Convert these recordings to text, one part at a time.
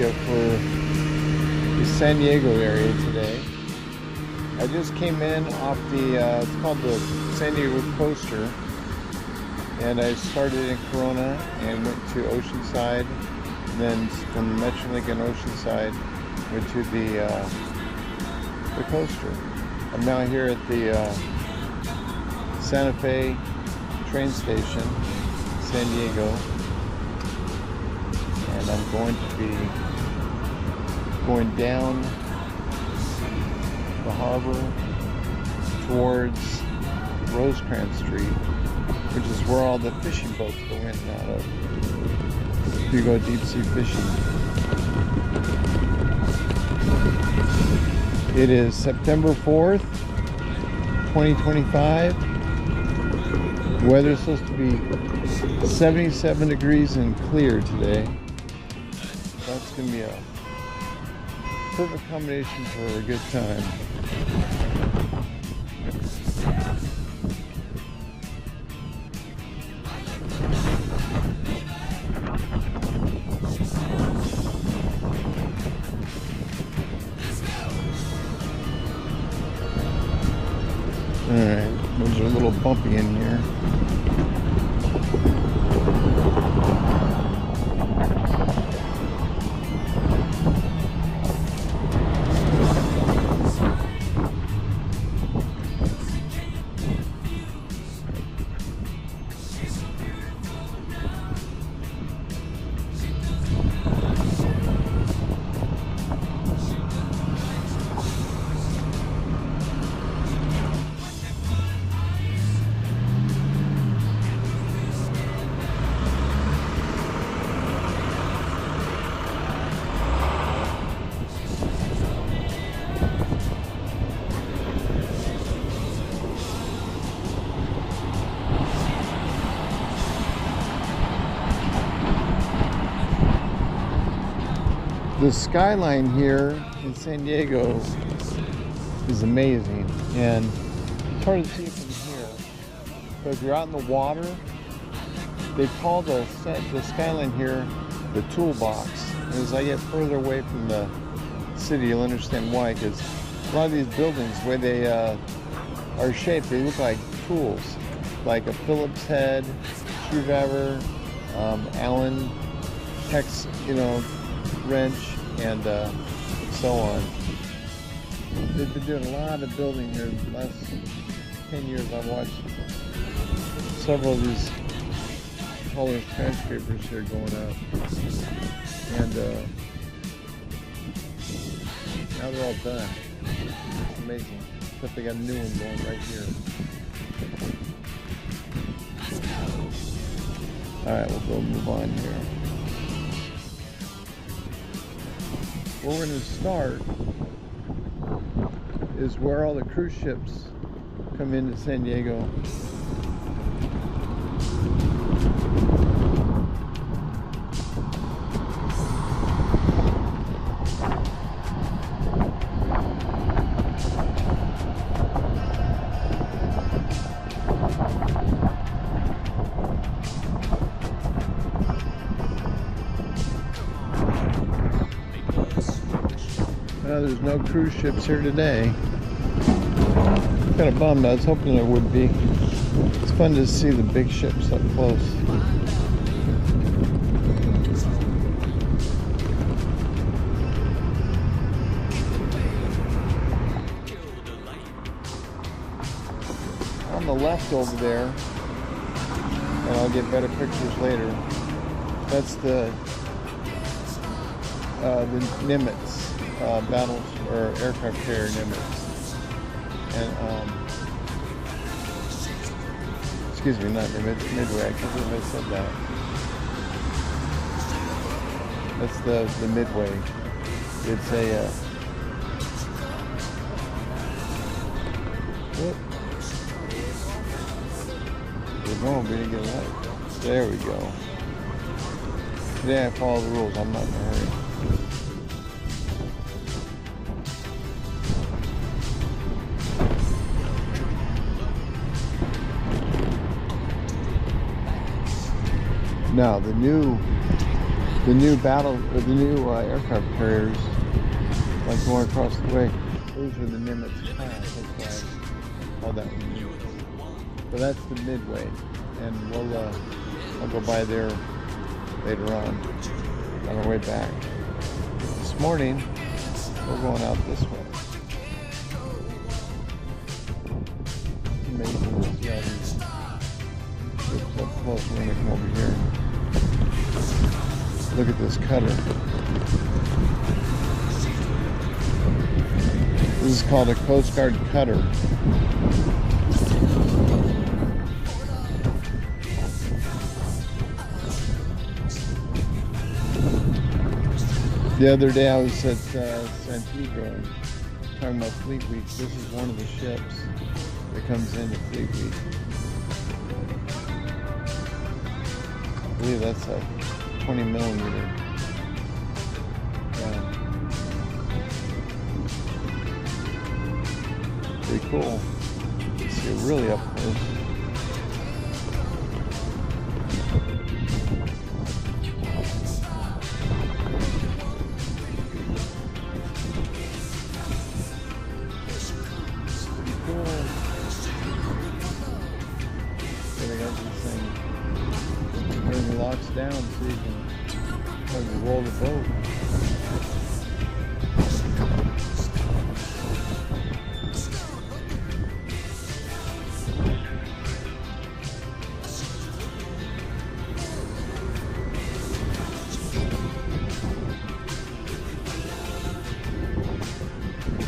area for the San Diego area today. I just came in off the, it's called the San Diego Coaster, and I started in Corona and went to Oceanside, and then from Metrolink and Oceanside went to the coaster. I'm now here at the Santa Fe train station, San Diego, and I'm going to be going down the harbor towards Rosecrans Street, which is where all the fishing boats go in and out of. If you go deep sea fishing. It is September 4th, 2025. The weather's supposed to be 77 degrees and clear today. That's going to be a perfect combination for a good time. Alright, those are a little bumpy in here. The skyline here in San Diego is amazing, and it's hard to see from here. But if you're out in the water, they call the skyline here the toolbox. And as I get further away from the city, you'll understand why, because a lot of these buildings, the way they are shaped, they look like tools, like a Phillips head, screwdriver, Allen, hex, wrench, and so on. They've been doing a lot of building here in the last 10 years. I've watched several of these taller skyscrapers here going up, and now they're all done. It's amazing. Except they got a new one going right here. Alright, we'll go move on here. Where we're going to start is where all the cruise ships come into San Diego. There's no cruise ships here today. Kind of bummed. I was hoping there would be. It's fun to see the big ships up close. On the left over there, and I'll get better pictures later, that's the Nimitz. Battles or aircraft carrier Nimitz, and excuse me, not Nimitz, Midway. I can't believe I said that. That's the Midway. It's a whoop. We're going, we didn't get a light. There we go. Today I follow the rules. I'm not in a hurry. Now the The new aircraft carriers, like going across the way, those are the Nimitz class. That's why I call that one Nimitz. But that's the Midway, and I'll go by there later on our way back. This morning, we're going out this way. It's amazing to see all these ships up close when they come over here. Look at this cutter. This is called a Coast Guard cutter. The other day I was at Santiago talking about Fleet Week. This is one of the ships that comes into Fleet Week. I believe that's a 20 millimeter. Yeah. Pretty cool. You see it really up close. Locks down so you can roll the boat.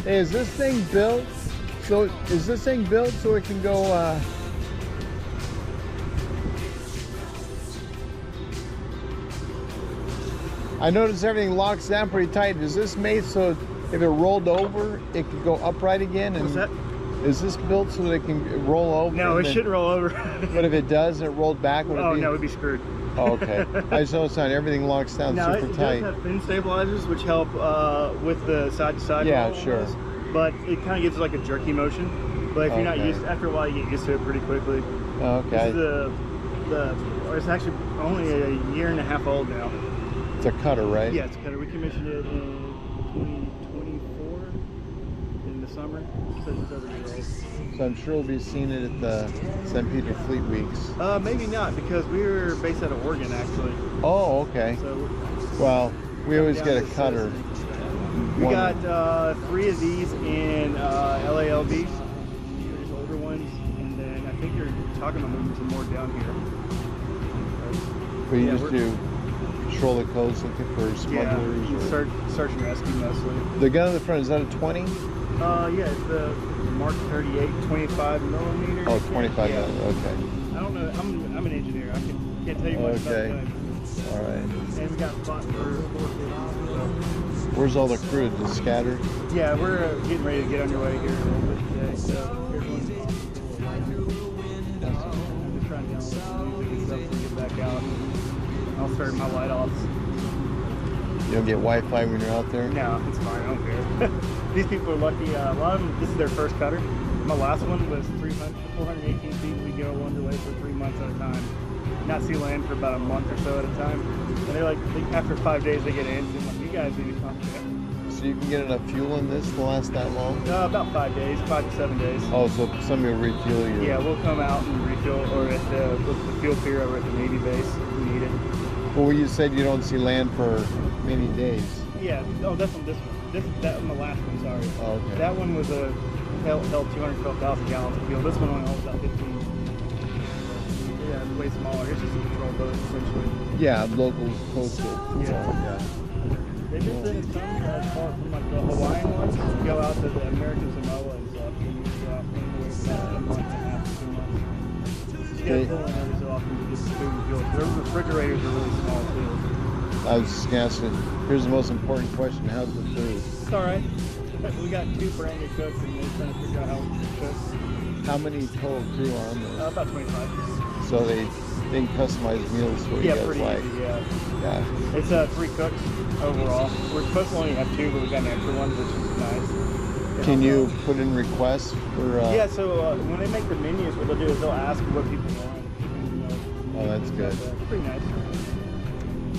Hey, is this thing built? So is this thing built so it can go I noticed everything locks down pretty tight. Is this made so if it rolled over, it could go upright again? And what's that? Is this built so that it can roll over? No, it shouldn't roll over. But if it does and it rolled back, would it be? No, it would be screwed. Oh, okay. I just noticed that everything locks down now, super tight. It does have fin stabilizers, which help with the side-to-side. Yeah, sure. But it kind of gives like a jerky motion. But if you're not used, after a while, you get used to it pretty quickly. Okay. This is it's actually only a year and a half old now. It's a cutter, right? Yeah, it's a cutter. We commissioned it in 2024 in the summer. So it's over a year old. So I'm sure we'll be seeing it at the St. Peter Fleet Weeks. Maybe not, because we were based out of Oregon, actually. Oh, okay. So well, we always get a cutter. We got 3 of these in LALB. They're just older ones, and then I think you're talking about moving some more down here. But you just do patrol the coast looking for smugglers? Yeah, search and rescue mostly. The gun in the front, is that a 20? Yeah, it's the Mark 38 25 millimeter. Oh, 25 yeah. millimeter, okay. I don't know, I'm an engineer. I can't tell you much about guns. All right. And we got spot for 450. Where's all the crew? Just scattered? Yeah, we're getting ready to get on your way here a little bit today. So here's one. I'm just trying to download some music and stuff to get back out. I'll start my light offs. You don't get Wi-Fi when you're out there? No, it's fine. I don't care. These people are lucky. A lot of them, this is their first cutter. My last one was 418 feet. We go underway for 3 months at a time. Not see land for about a month or so at a time. And they're like, after 5 days, they get in. And like, you guys need to come. So you can get enough fuel in this to last that long? About 5 days, 5 to 7 days. Oh, so somebody will refuel you? Yeah, we'll come out and refuel, or at the fuel pier over at the Navy base if we need it. Well, you said you don't see land for many days. Yeah. Oh, that's on this one. That one, the last one. Sorry. Oh, okay. That one was held 212,000 gallons of fuel. This one only holds about 15. Yeah, it's way smaller. It's just a patrol boat essentially. Yeah, local coastal. Yeah. They just did some from like the Hawaiian ones. You go out to the American Samoa and stuff. And you go out and wait about a month and a half to 2 months. You get pulling every so often to get some food and fuel. Their refrigerators are really small too. I was just asking, here's the most important question, how's the food? It's alright. We got 2 brand new cooks and they're trying to figure out how to cook. How many total crew are on this? About 25. So they can customize meals for you guys pretty like? easy, yeah. Yeah. It's 3 cooks overall. We're supposed to only have 2, but we got an extra one, which is nice. Can you put in requests for? Yeah, so when they make the menus, what they'll do is they'll ask what people want. Oh, that's good. It's pretty nice.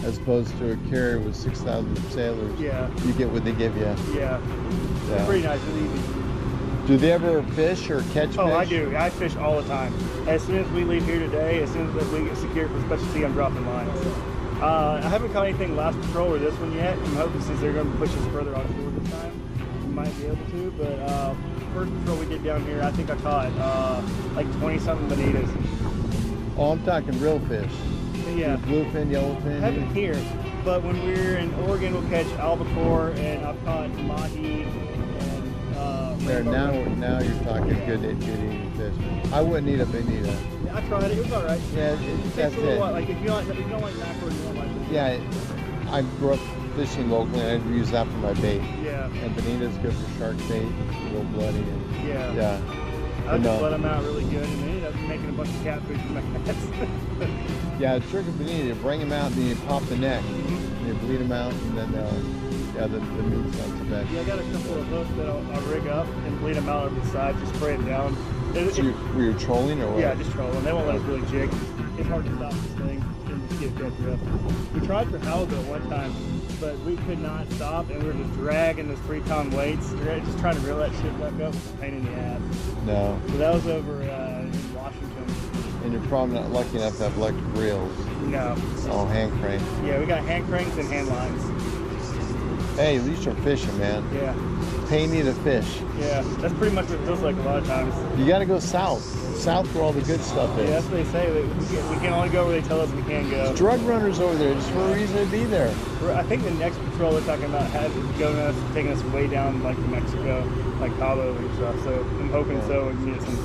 as opposed to a carrier with 6,000 sailors. Yeah. You get what they give you. Yeah. They're pretty nice and easy. Do they ever fish or catch fish? Oh, I do. I fish all the time. As soon as we leave here today, as soon as we get secured for specialty, I'm dropping lines. I haven't caught anything last patrol or this one yet. I'm hoping since they're going to push us further offshore this time, we might be able to. But first patrol we did down here, I think I caught like 20-something bonitas. Oh, I'm talking real fish. Yeah. Bluefin, yellowfin. Haven't here, but when we're in Oregon, we'll catch albacore, and I've caught mahi and there, now you're talking good eating fish. I wouldn't eat a bonita. Yeah, I tried it. It was all right. Yeah, It that's takes a little it. while. Like if you don't like mackerel, you don't like it. Yeah, I grew up fishing locally, and I use that for my bait. Yeah. And bonita's good for shark bait, a little bloody. And, Yeah. yeah. I just let them out really good, and they ended up making a bunch of catfish in my nets. Yeah, the trick of bonita, you bring them out, and then you pop the neck, and you bleed them out, and then the meat's not so bad. Yeah, I got a couple of hooks that I'll rig up and bleed them out over the side, just spray it down. So were you trolling or what? Yeah, just trolling. They won't let us really jig. It's hard to stop this thing and just get a good grip. We tried for halibut one time, but we could not stop, and we were just dragging those 3-ton weights, just trying to reel that shit back up. It's a pain in the ass. No. So that was over in Washington. And you're probably not lucky enough to have electric reels. No. Oh, hand crank. Yeah, we got hand cranks and hand lines. Hey, at least you're fishing, man. Yeah. Pay me to fish. Yeah, that's pretty much what it feels like a lot of times. You got to go south. South where all the good stuff is. Yeah, that's what they say. We can only go where they tell us we can go. Drug runners over there just for a reason to be there. I think the next patrol they're talking about taking us way down like Mexico, like Cabo and stuff. So I'm hoping so we can get some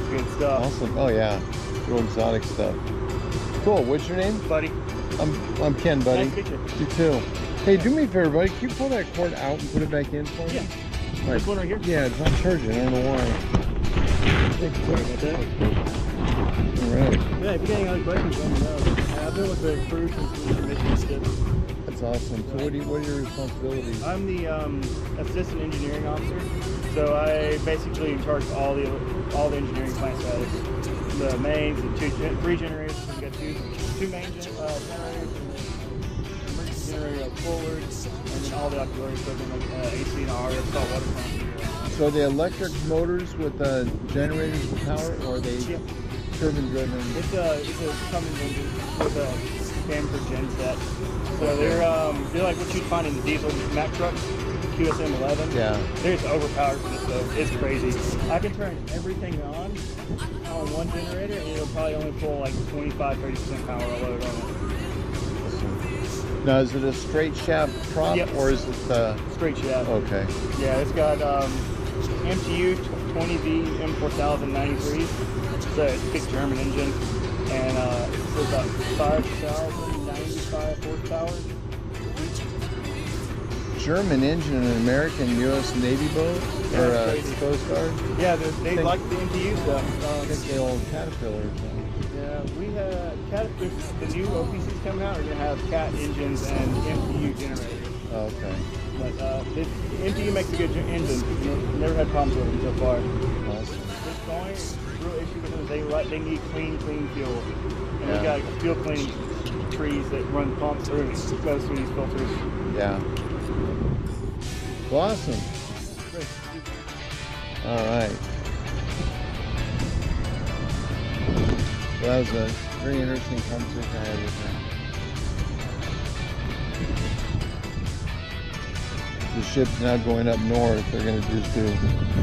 good stuff. Awesome. Oh yeah, real exotic stuff. Cool. What's your name? Buddy. I'm Ken, buddy. Nice to meet you. You too. Hey, do me a favor, buddy. Can you pull that cord out and put it back in for me? Yeah. All right. This one right here? Yeah, it's not charging. I don't know why. Sorry about that. All right. Yeah, if you got any other questions, let me know. I've been with the crew since we commissioned it. That's awesome. So what are your responsibilities? I'm the assistant engineering officer, so I basically in charge of all the engineering plant status. The mains, the 3 generators. We got two main generators, emergency generator forward, and then all the auxiliary equipment like AC and R. It's called waterfront. So the electric motors with generators with power, or are they turbine driven? It's a Cummins engine with a camper gen set. So they're like what you'd find in the diesel Mack trucks, QSM 11. Yeah. They're just overpowered for this stuff. It's crazy. I can turn everything on one generator, and it'll probably only pull like 25-30% power load on it. Now, is it a straight shaft prop, Yep. or is it Straight shaft. Okay. Yeah, it's got MTU 20V M4093. So it's a big German engine, and it's about 5,095 horsepower. German engine in an American U.S. Navy boat or a Coast Guard? Yeah, they like the MTU stuff. I think they all Caterpillars. Yeah, we have the new OPCs coming out are going to have Cat engines and MTU generators. Oh, okay. But the MTU makes a good engine. Never had problems with them so far. Awesome. The only real issue with them is they need clean fuel. And we got fuel cleaning trees that run pumps through and goes through these filters. Yeah. Well, awesome. Great. All right. Well, that was a very interesting conversation I had with him. The ship's now going up north. They're going to just do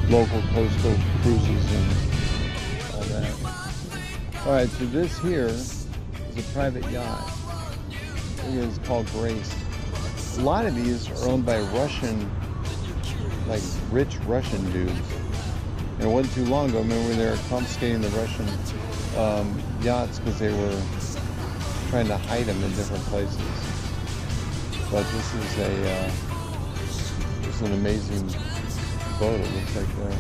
local coastal cruises and all that. All right, so this here is a private yacht. It is called Grace. A lot of these are owned by Russian, like rich Russian dudes. And it wasn't too long ago, remember they were confiscating the Russian yachts because they were trying to hide them in different places. But this is an amazing boat, it looks like there.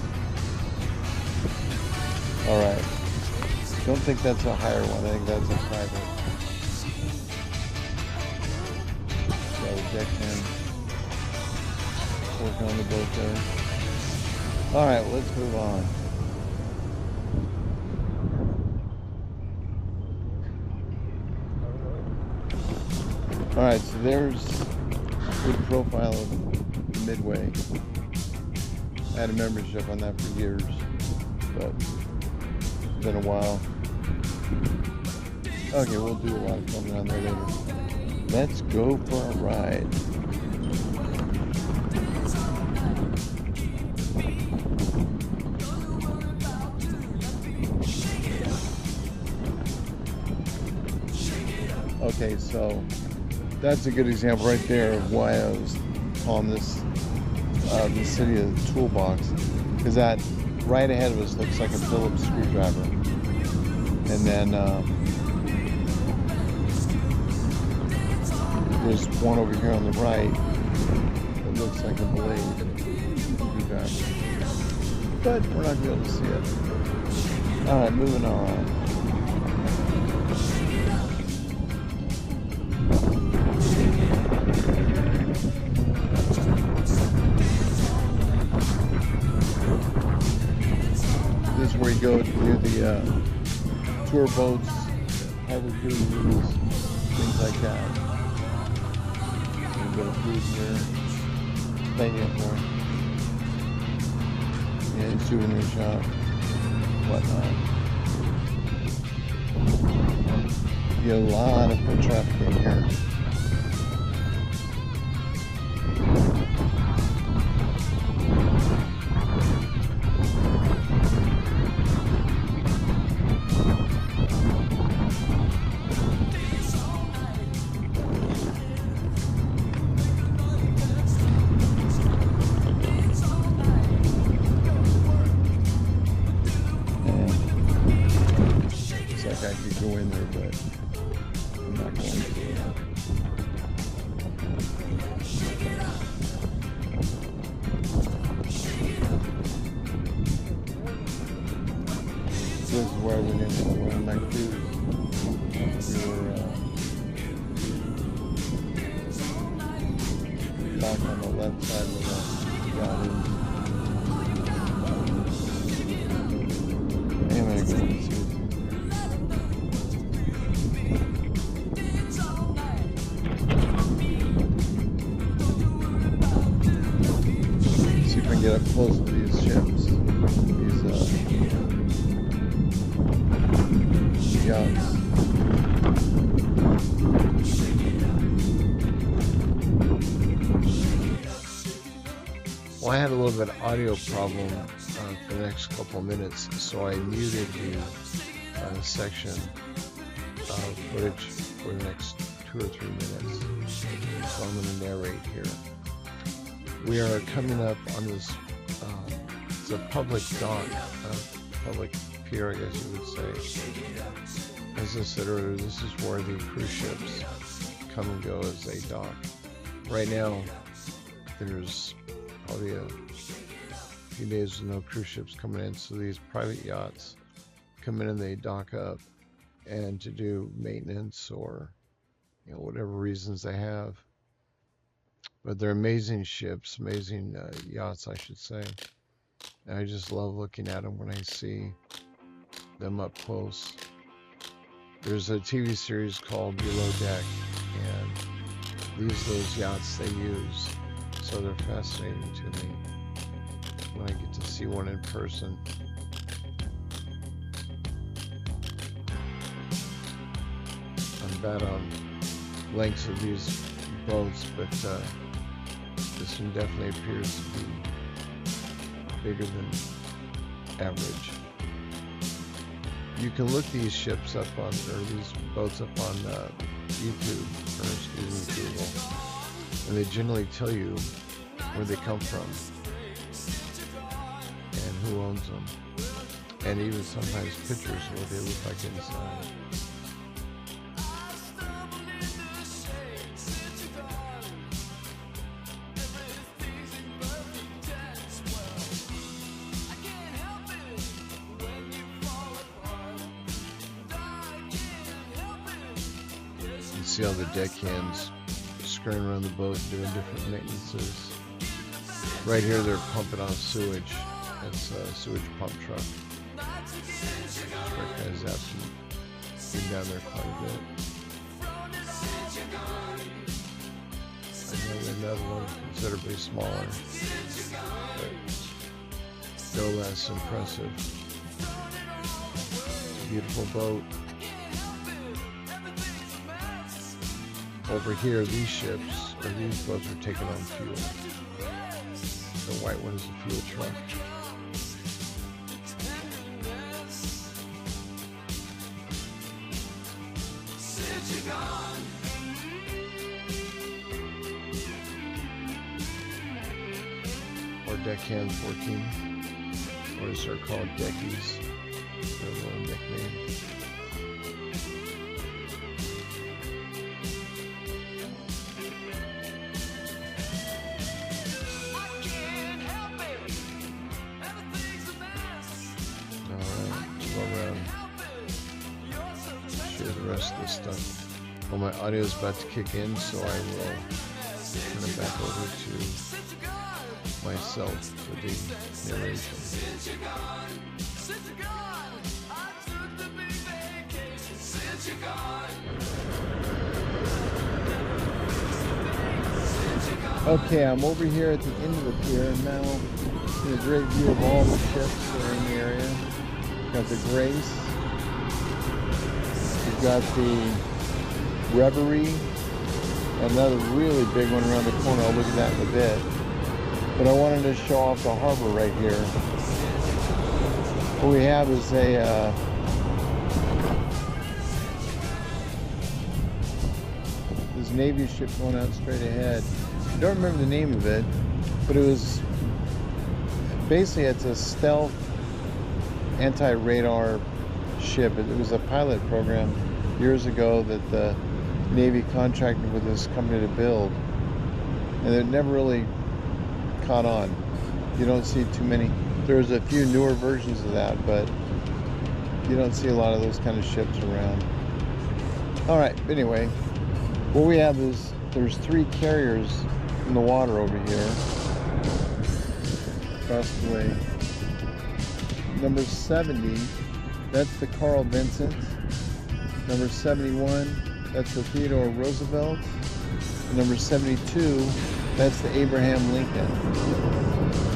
All right. Don't think that's a higher one. I think that's a private. So the deckman working on the boat there. All right, let's move on. Alright, so there's a good profile of Midway. I had a membership on that for years, but it's been a while. Okay, we'll do a lot of filming on there later. Let's go for a ride. Okay, so that's a good example right there of why I was calling this the city of the toolbox, because that right ahead of us looks like a Phillips screwdriver, and then there's one over here on the right that looks like a blade screwdriver, but we're not going to be able to see it. All right, moving on. This is where you go near the tour boats, harbor cruises, things like that. A little bit of food here, plenty up more. Yeah, souvenir shop, whatnot. You get a lot of foot traffic in here. I could go in there, but I'm not going to. This is where I went in on one of my cruises. We were back on the left side of the yacht. I'm going to go and see. Get up close to these ships, these yachts. Well, I had a little bit of audio problem for the next couple of minutes, so I muted the section of footage for the next 2 or 3 minutes. So I'm going to narrate here. We are coming up on this, it's a public dock, public pier, I guess you would say. As I said earlier, this is where the cruise ships come and go as they dock. Right now, there's probably a few days with no cruise ships coming in, so these private yachts come in and they dock up, and to do maintenance or, you know, whatever reasons they have. But they're amazing ships, amazing yachts, I should say. And I just love looking at them when I see them up close. There's a TV series called Below Deck, and these are those yachts they use. So they're fascinating to me when I get to see one in person. I'm bad on lengths of these boats, but this one definitely appears to be bigger than average. You can look these ships up on, or these boats up on YouTube, or excuse me, Google, and they generally tell you where they come from and who owns them, and even sometimes pictures of what they look like inside. See all the deckhands scurrying around the boat doing different maintenances. Right here they're pumping off sewage. That's a sewage pump truck. This truck has actually been down there quite a bit. And then another one considerably smaller, but no less impressive. It's a beautiful boat. Over here, these ships, or these boats, are taking on fuel. The white one is a fuel truck. Or deckhands working, or as they're called, deckies. Their little nickname. The rest of this stuff. Well, my audio is about to kick in, so I will turn it back over to myself for the narration. Okay, I'm over here at the end of the pier, and now in a great view of all the ships that are in the area. Got the Grace. We've got the Reverie, another really big one around the corner. I'll look at that in a bit. But I wanted to show off the harbor right here. What we have is a this Navy ship going out straight ahead. I don't remember the name of it, but it was basically, it's a stealth anti-radar ship. It was a pilot program years ago that the Navy contracted with this company to build, and it never really caught on. You don't see too many. There's a few newer versions of that, but you don't see a lot of those kind of ships around. All right, but anyway, what we have is there's 3 carriers in the water over here across the way. Number 70, that's the Carl Vinson. Number 71, that's the Theodore Roosevelt. And number 72, that's the Abraham Lincoln.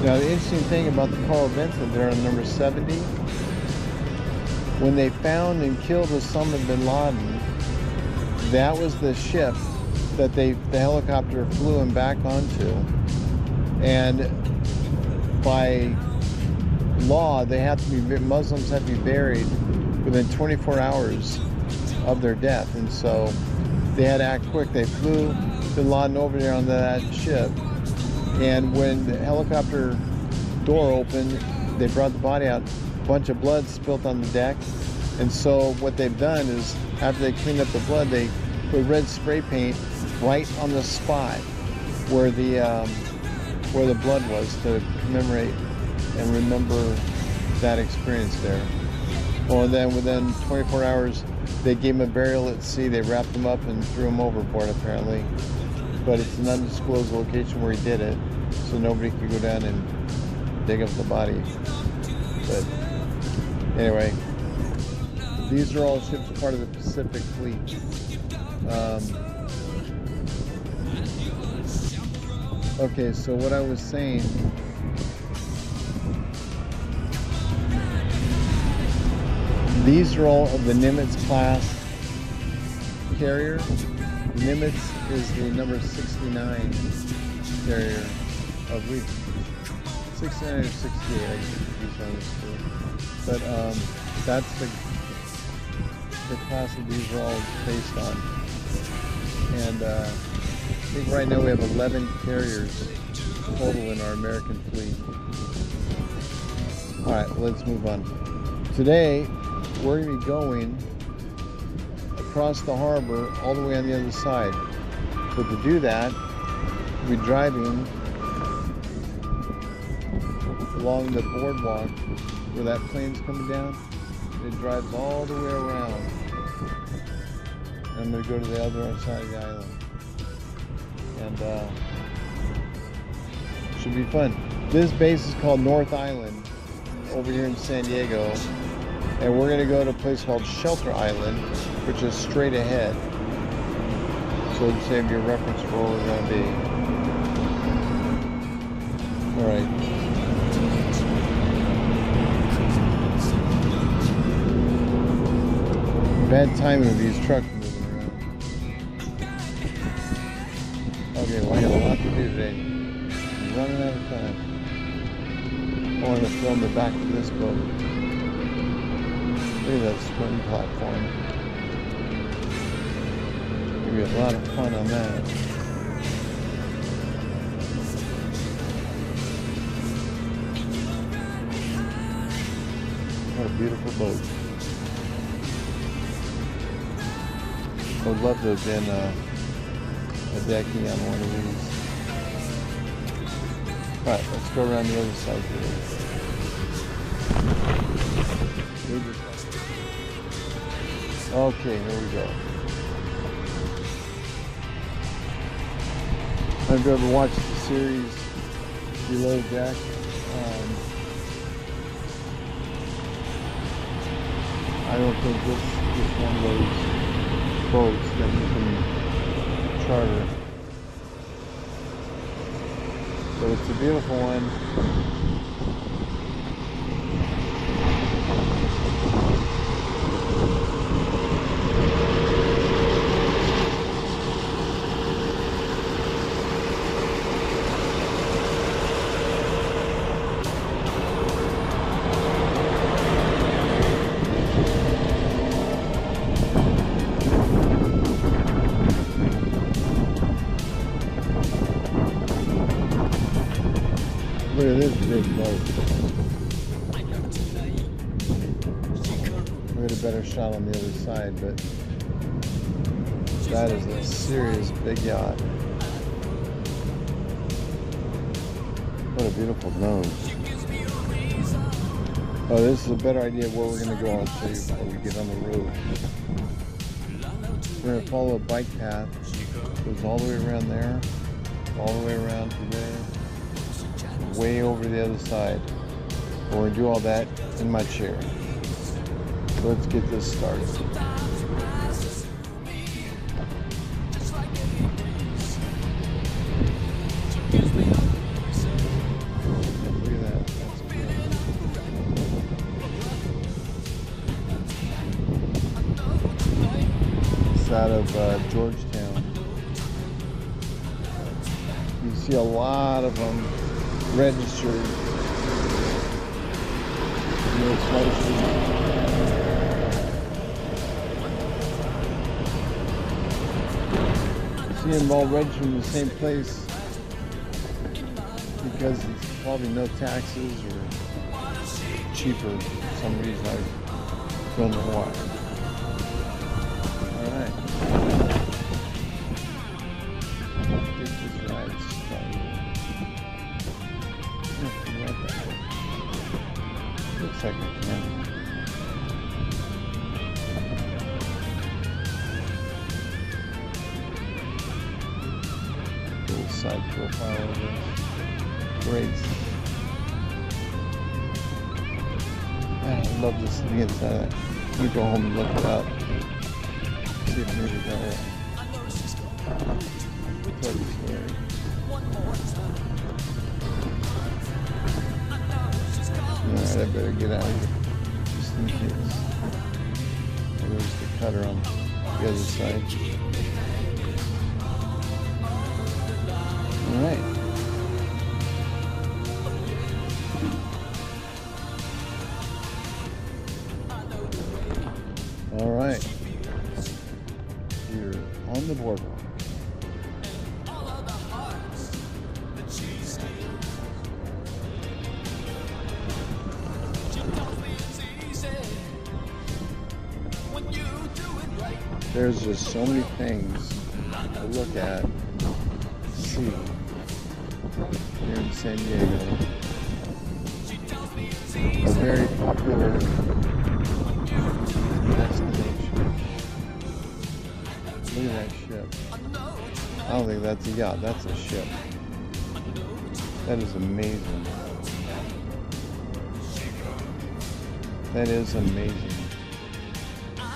Now, the interesting thing about the Carl Vinson, they're on number 70. When they found and killed Osama bin Laden, that was the ship that the helicopter flew him back onto. And by law, they have to be, Muslims have to be buried within 24 hours of their death, and so they had to act quick. They flew bin Laden over there on that ship, and when the helicopter door opened, they brought the body out. A bunch of blood spilt on the deck, and so what they've done is, after they cleaned up the blood, they put red spray paint right on the spot where the blood was, to commemorate and remember that experience there. Well, and then within 24 hours, they gave him a burial at sea. They wrapped him up and threw him overboard, apparently. But it's an undisclosed location where he did it, so nobody could go down and dig up the body. But anyway, these are all ships part of the Pacific Fleet. Okay, so what I was saying, these are all of the Nimitz class carrier. Nimitz is the number 69 carrier of 69 or 68, I get on this too. But that's the class that these are all based on. And I think right now we have 11 carriers total in our American fleet. All right, let's move on. Today, we're going to be going across the harbor all the way on the other side. But to do that, we're driving along the boardwalk where that plane's coming down. And it drives all the way around. And I'm going to go to the other side of the island. And should be fun. This base is called North Island over here in San Diego. And we're going to go to a place called Shelter Island, which is straight ahead. So to save your reference for where we're going to be. Alright. Bad timing of these trucks moving around. Okay, well I got a lot to do today. I'm running out of time. I want to film the back of this boat. Look at that swim platform. Maybe a lot of fun on that. What a beautiful boat. I would love to have been a decky on one of these. Alright, let's go around the other side here. Okay, here we go. Have you ever watched the series Below Deck? I don't think this is one of those boats that you can charter. But it's a beautiful one. Look at this big boat. We had a better shot on the other side, but that is a serious big yacht. What a beautiful nose. Oh, this is a better idea of where we're going to go. I'll show you before we get on the road. We're going to follow a bike path. It goes all the way around there, all the way around to there, way over the other side. We're going to do all that in my chair. So let's get this started. Look at that. That's beautiful. It's out of Georgetown. You see a lot of them registered. See them all registered in the same place because it's probably no taxes or cheaper for some reason. I don't know why. Alright. Get this ride started. Looks like I can. Little side profile of this. Great. Man, I love this thing inside of that. Let me go home and look it up. See if maybe that tell you a story. Alright, I better get out of here. Just in case. There's the cutter on the other side. Alright. Alright. You're on the boardwalk. There's just so many things to look at, see here in San Diego. A very popular destination. Look at that ship. I don't think that's a yacht, that's a ship. That is amazing. That is amazing.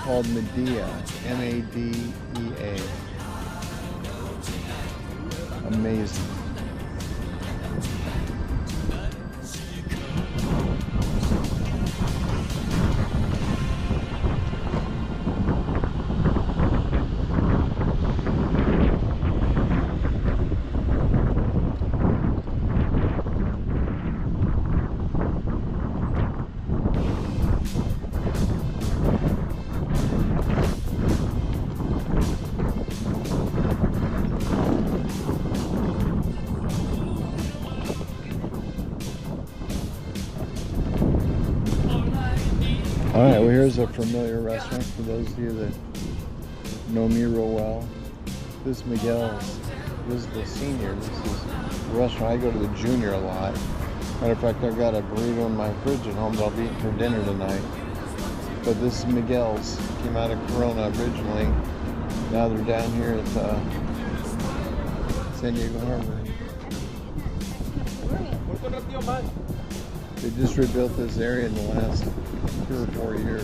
Called Medea, M-A-D-E-A. amazing. All right, well, here's a familiar restaurant for those of you that know me real well. This is Miguel's. This is the senior. This is the restaurant. I go to the junior a lot. Matter of fact, I've got a burrito in my fridge at home that I'll be eating for dinner tonight. But this is Miguel's. Came out of Corona originally. Now they're down here at San Diego Harbor. They just rebuilt this area in the last 2 or 4 years.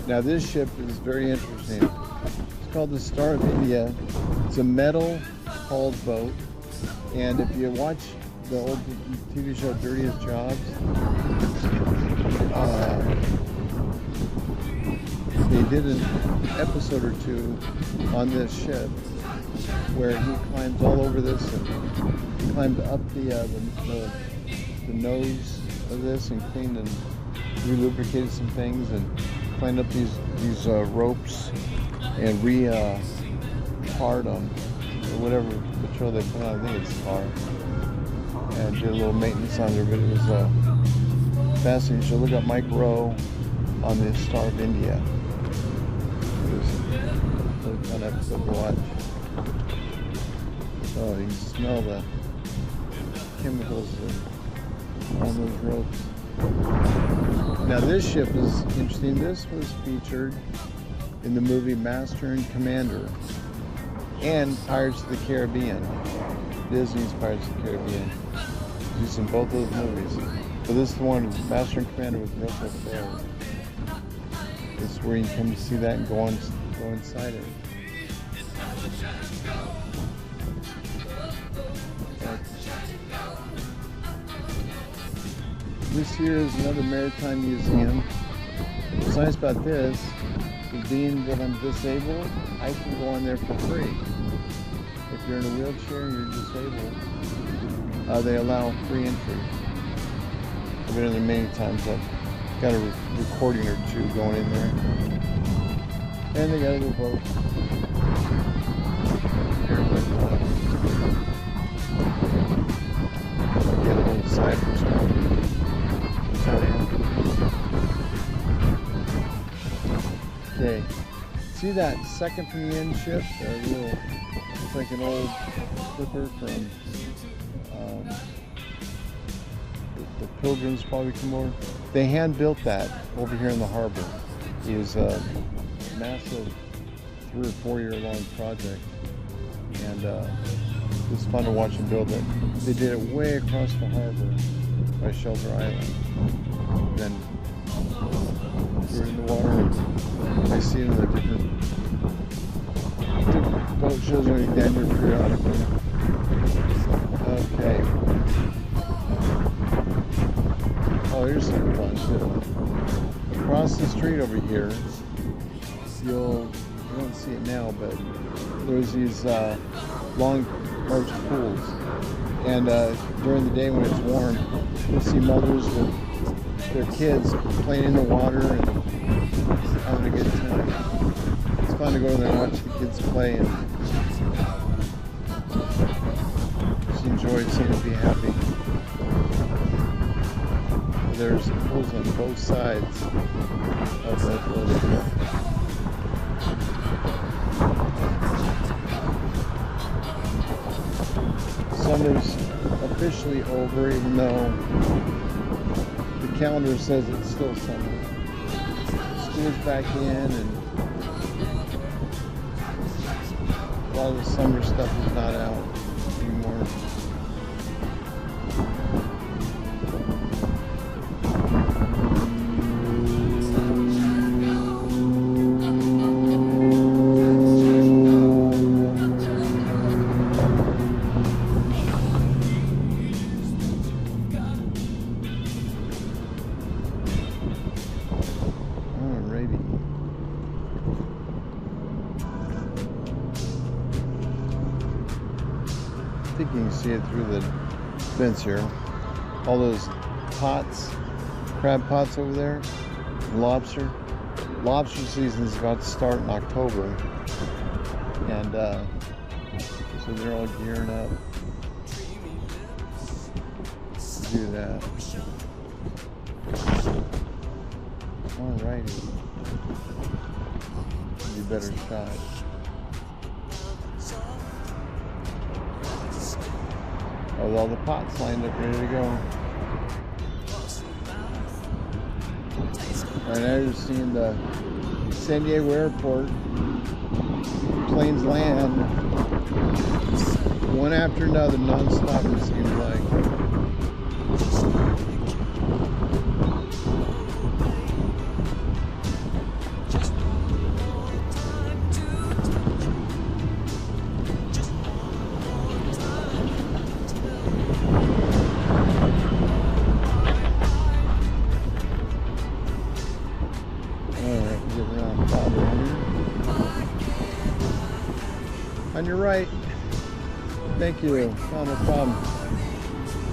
Now this ship is very interesting. It's called the Star of India. It's a metal hulled boat, and if you watch the old TV show Dirtiest Jobs, they did an episode or 2 on this ship where he climbs all over this and climbed up the nose of this and cleaned and re-lubricated some things and climbed up these ropes and re-tarred them or whatever material they put on. I think it's tar, and did a little maintenance on there, but it was fascinating. You should look up Mike Rowe on the Star of India. It was a fun episode to watch. Oh, you can smell the chemicals on those ropes. Now this ship is interesting. This was featured in the movie Master and Commander and Pirates of the Caribbean. Disney's Pirates of the Caribbean. Used in both those movies. But this is the one, Master and Commander with Russell Crowe. This is where you can come to see that and go inside it. This here is another maritime museum. What's nice about this is, being that I'm disabled, I can go in there for free. If you're in a wheelchair and you're disabled, they allow free entry. I've been in there many times. I've got a recording or 2 going in there. And they got a little boat. Here, get a little side perspective. Okay, see that second from the end ship? It's like an old clipper from the Pilgrims probably come over. They hand built that over here in the harbor. It was a massive 3 or 4 year long project, and it was fun to watch them build it. They did it way across the harbor by Shelter Island. Then we're in the water. I see them in the different boat shows when you down here periodically. Okay. Oh, here's some fun too. Across the street over here, you won't see it now, but there's these long arch pools. And during the day when it's warm, you'll see mothers with their kids playing in the water and having a good time. It's fun to go there and watch the kids play and just enjoy seeing them be happy. There's pools on both sides of that building. Summer's officially over, even though the calendar says it's still summer. School's back in, and a lot of the summer stuff is not out anymore. I think you can see it through the fence here. All those pots, crab pots over there, lobster. Lobster season is about to start in October, and so they're all gearing up to do that. Alrighty, be better shot. Oh, with all the pots lined up, ready to go. Right now you're seeing the San Diego airport. Planes land one after another, non-stop, it seems like. On your right. Thank you. Oh, no problem.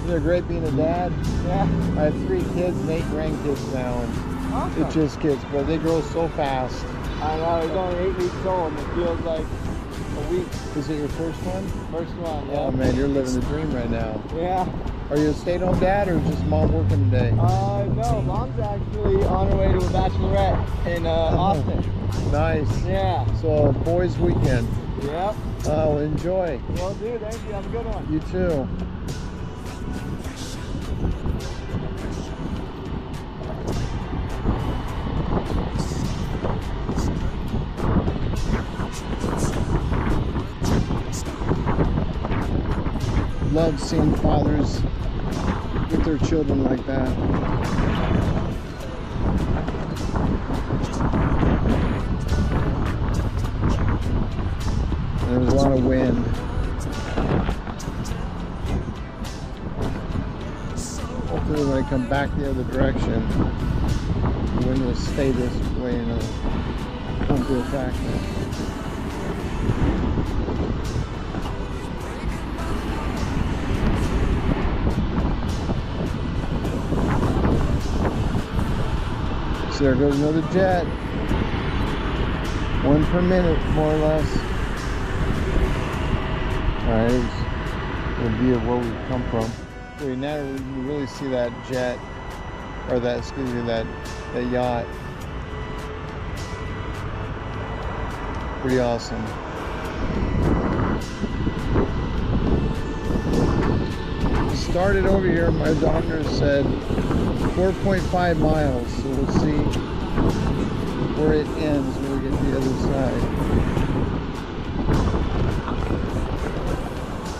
Isn't it great being a dad? Yeah. I have 3 kids and 8 grandkids now, and Awesome. it's just kids, but they grow so fast. I know, he's only 8 weeks old and it feels like a week. Is it your first one? First one, yeah. Oh man, you're living the dream right now. Yeah. Are you a stay-at-home dad or just mom working today? No, mom's actually on her way to a bachelorette in Austin. Nice. Yeah. So, boys' weekend. Yep. Oh, enjoy. Well, dude, thank you. Have a good one. You too. Love seeing fathers with their children like that. There was a lot of wind. Hopefully when I come back the other direction, the wind will stay this way and it won't be a factor. So there goes another jet. 1 per minute, more or less. Alright, here's a view of where we've come from. Okay, now you really see that jet, or that, excuse me, that yacht. Pretty awesome. Started over here, my doctor said 4.5 miles, so we'll see where it ends when we get to the other side.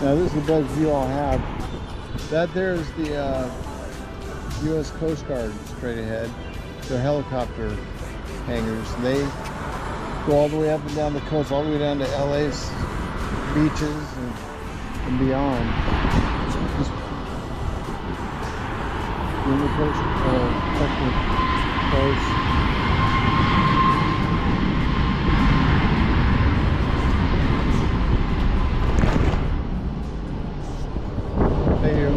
Now this is the best view I'll have. That there is the U.S. Coast Guard straight ahead. Their helicopter hangars. They go all the way up and down the coast, all the way down to LA's beaches and beyond. Just in the coast, coast. Thank you.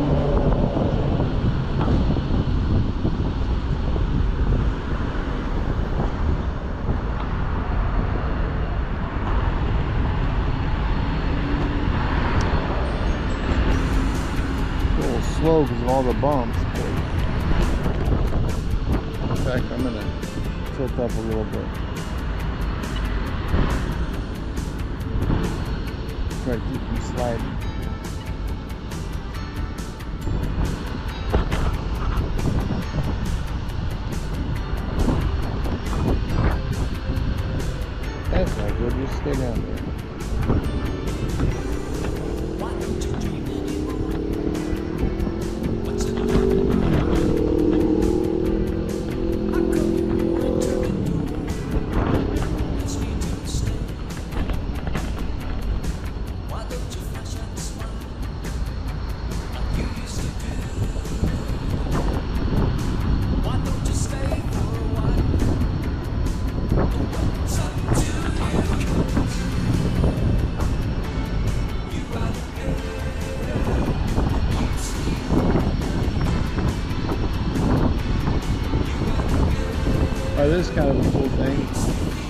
Slow because of all the bumps. In fact, I'm going to tilt up a little bit. Try to keep them sliding. That's not good, just stay down there. is kind of a cool thing.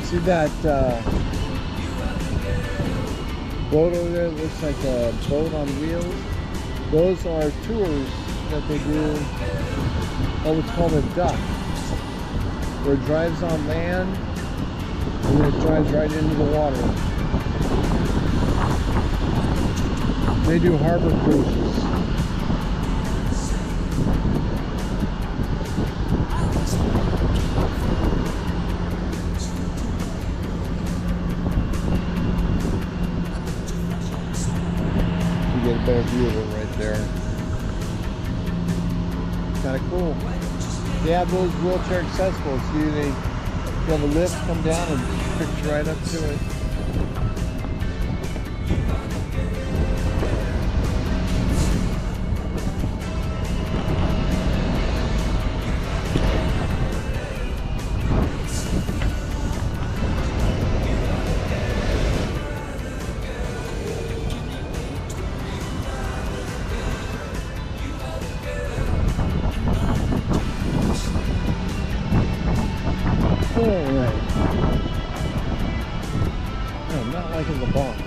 See that boat over there? It looks like a boat on wheels. Those are tours that they do. Oh, it's called a duck, where it drives on land and then it drives right into the water. They do harbor cruises. You get a better view of it right there. Kind of cool. They have those wheelchair accessible, so you have a lift come down and pick you right up to it. Alright. No, I'm not liking the bumps.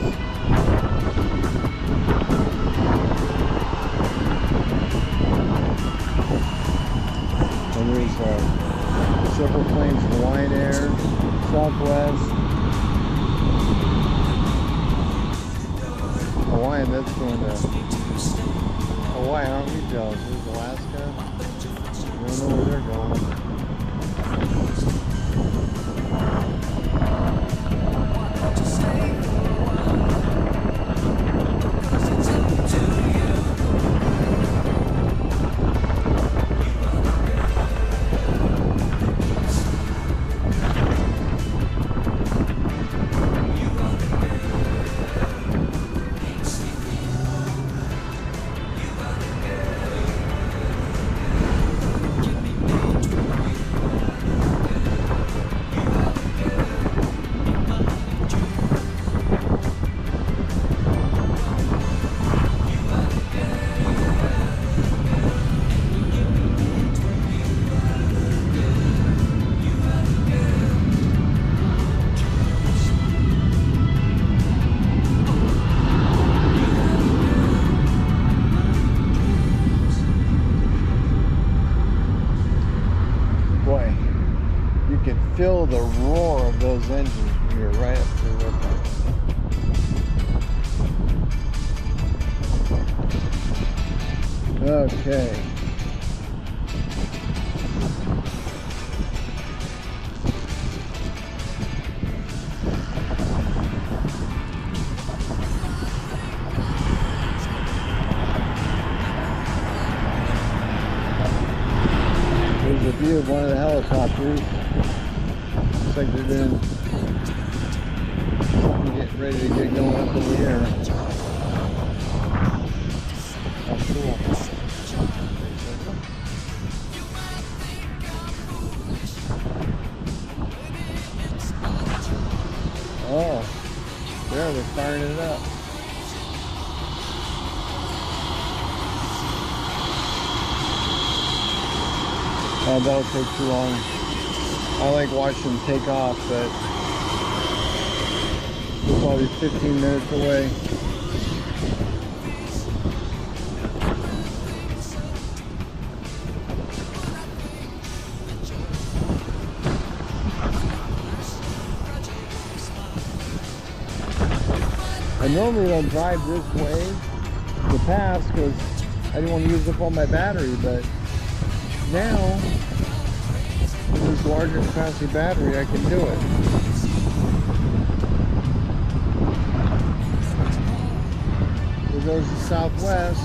And there's several planes, Hawaiian Air, Southwest. Hawaiian, that's going to Hawaii, aren't we jealous? There's Alaska. I don't know where they're going. Feel the roar of those engines when you're right up to the river. Okay. There's a view of one of the helicopters. Looks like they're doing something, getting ready to get going up in the air. How cool. Oh, there they're firing it up. Oh, that'll take too long. I like watching them take off, but we're probably 15 minutes away. I normally don't drive this way in the past because I didn't want to use up all my battery, but now with this larger capacity battery I can do it. There goes the Southwest.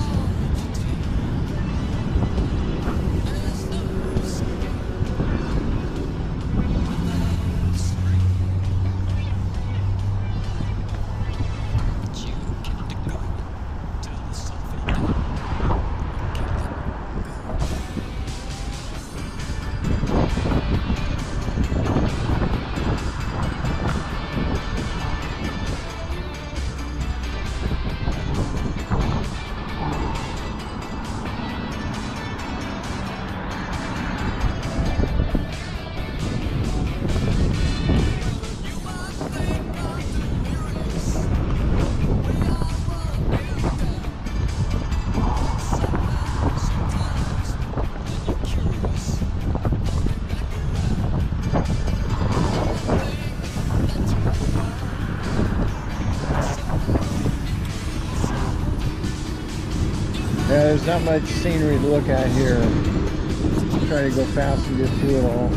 Yeah, there's not much scenery to look at here. Try to go fast and get through it all.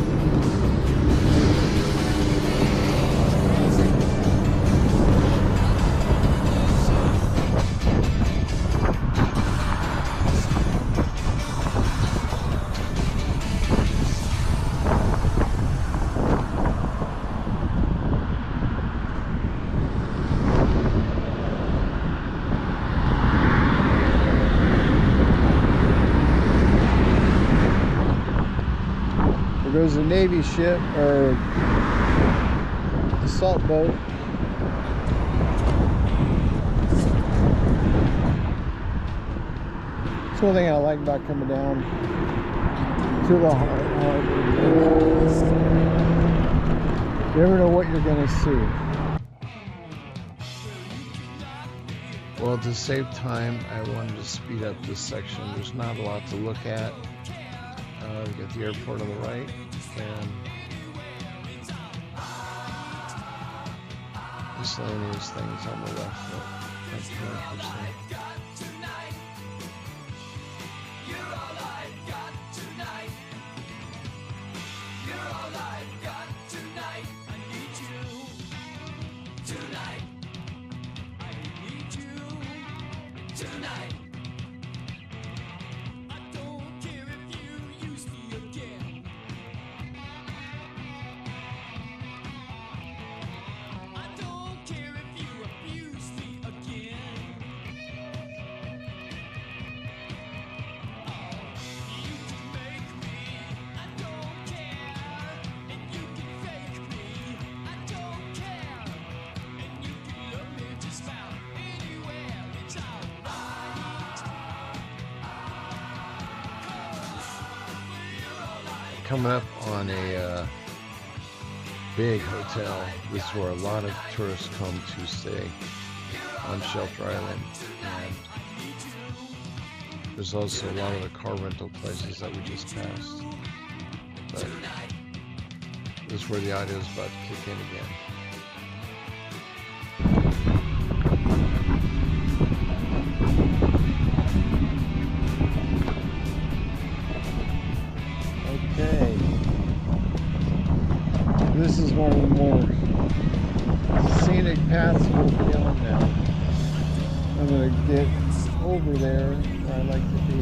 There's a Navy ship or assault boat. That's one thing I like about coming down to the harbor. You never know what you're going to see. Well, to save time, I wanted to speed up this section. There's not a lot to look at. We got the airport on the right, and miscellaneous things on the left. That's pretty interesting. Coming up on a big hotel. This is where a lot of tourists come to stay on Shelter Island. And there's also a lot of the car rental places that we just passed. But this is where the audio is about to kick in again. Okay, this is one of the more scenic paths we'll be on now. I'm going to get over there where I like to be.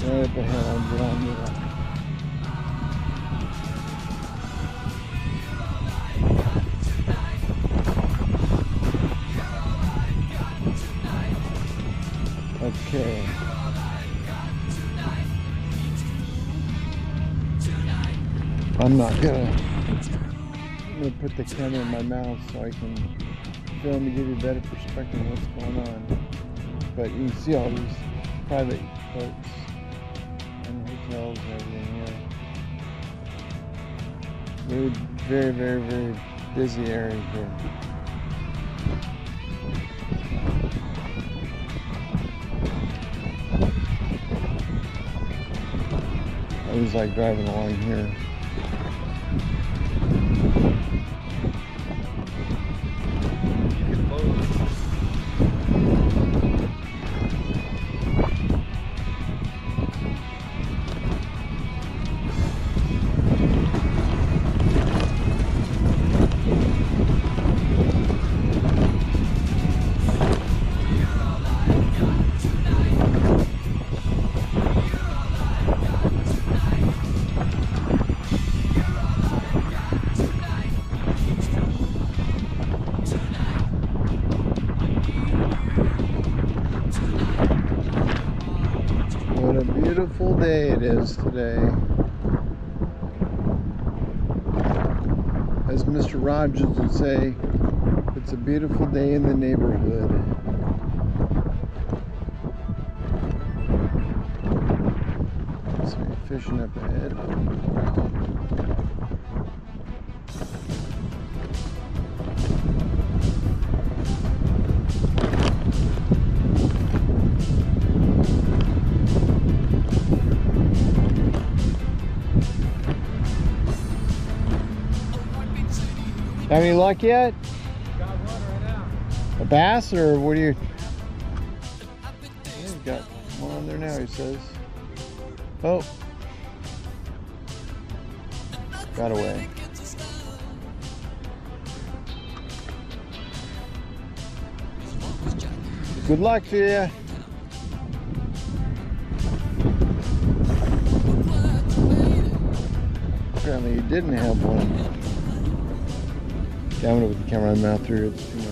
Right up ahead, I'll get on to that. Okay. I'm gonna put the camera in my mouth so I can film and give you a better perspective of what's going on. But you can see all these private boats and hotels and everything here. Very, very, very busy area here. I always like driving along here. What a beautiful day it is today. As Mr. Rogers would say, it's a beautiful day in the neighborhood. So you're fishing up ahead. Have any luck yet? Got one right now. A bass, or what do you? Yeah, he's got one on there now, he says. Oh. Got away. Good luck to you. Apparently you didn't have one. Okay, I'm gonna put the camera on the mouth through. It's too much.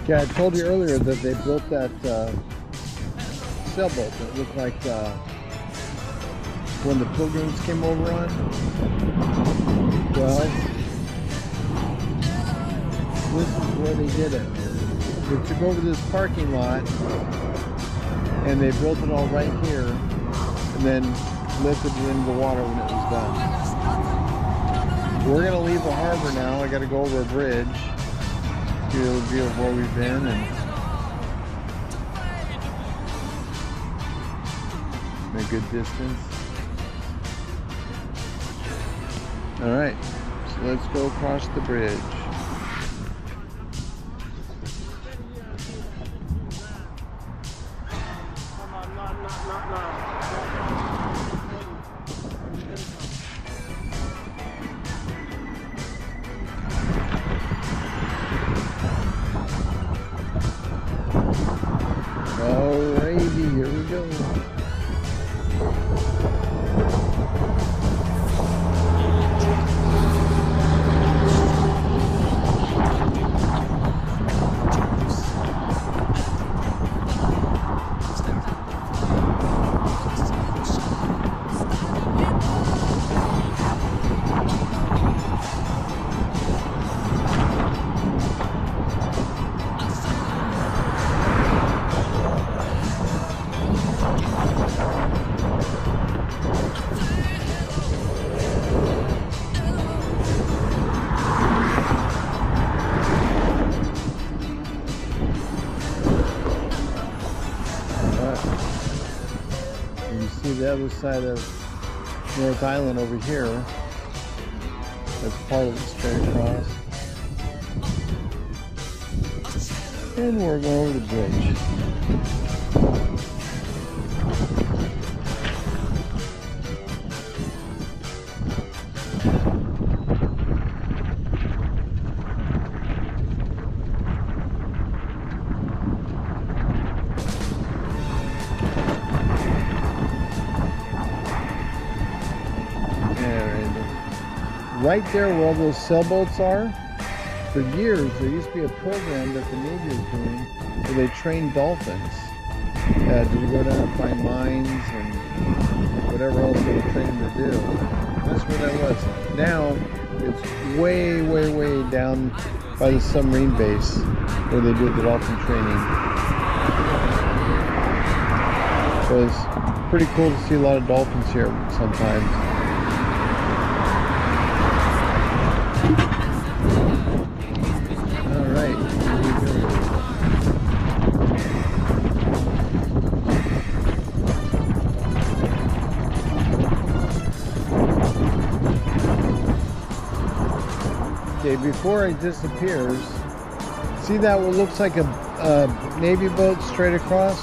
Yeah, I told you earlier that they built that sailboat that looked like when the Pilgrims came over on. Well, this is where they did it. They took over this parking lot and they built it all right here and then lifted it into the water when it was done. We're gonna leave the harbor now. I gotta go over a bridge. Get a view of where we've been and a good distance. All right, so let's go across the bridge. Alrighty, here we go. The other side of North Island over here. That's part of it straight across. And we're going over the bridge. Right there where all those sailboats are, for years there used to be a program that the Navy was doing where they trained dolphins to go down and find mines and whatever else they were training to do. That's where that was. Now it's way, way, way down by the submarine base where they did the dolphin training. So it's pretty cool to see a lot of dolphins here sometimes. Okay, before it disappears, see that what looks like a Navy boat straight across?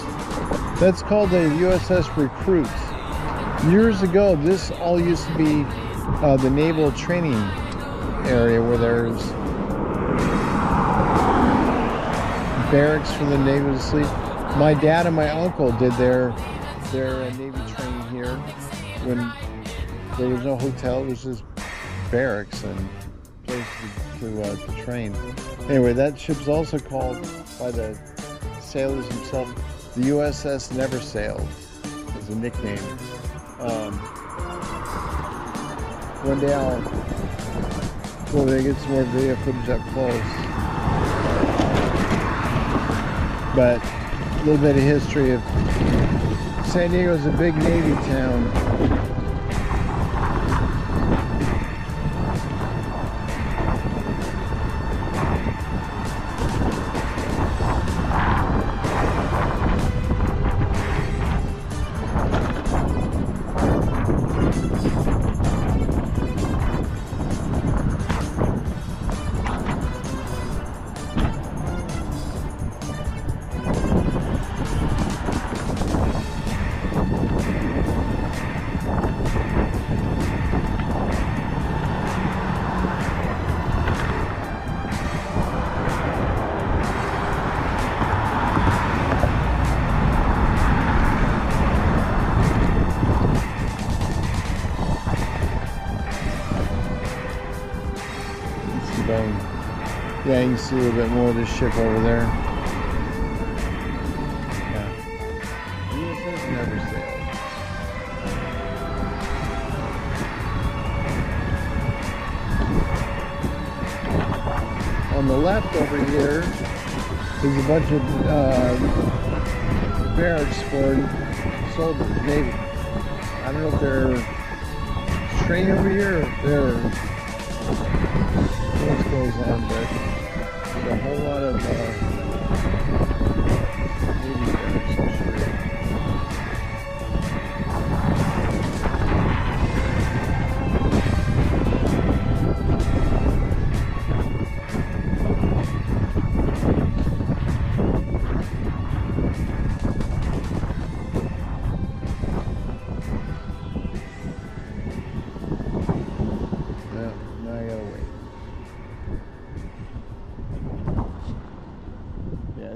That's called a USS Recruit. Years ago, this all used to be the naval training area where there's barracks for the Navy to sleep. My dad and my uncle did their Navy training here when there was no hotel. It was just barracks and place to train. Anyway, that ship's also called by the sailors themselves the USS Never Sailed as a nickname. One day I'll go there and get some more video footage up close. But a little bit of history of San Diego is a big Navy town. Yeah, you can see a little bit more of this ship over there. left over here is a bunch of barracks for soldiers, Navy. I don't know if they're training over here or if they're what goes on, but there's a whole lot of Navy barracks on the street.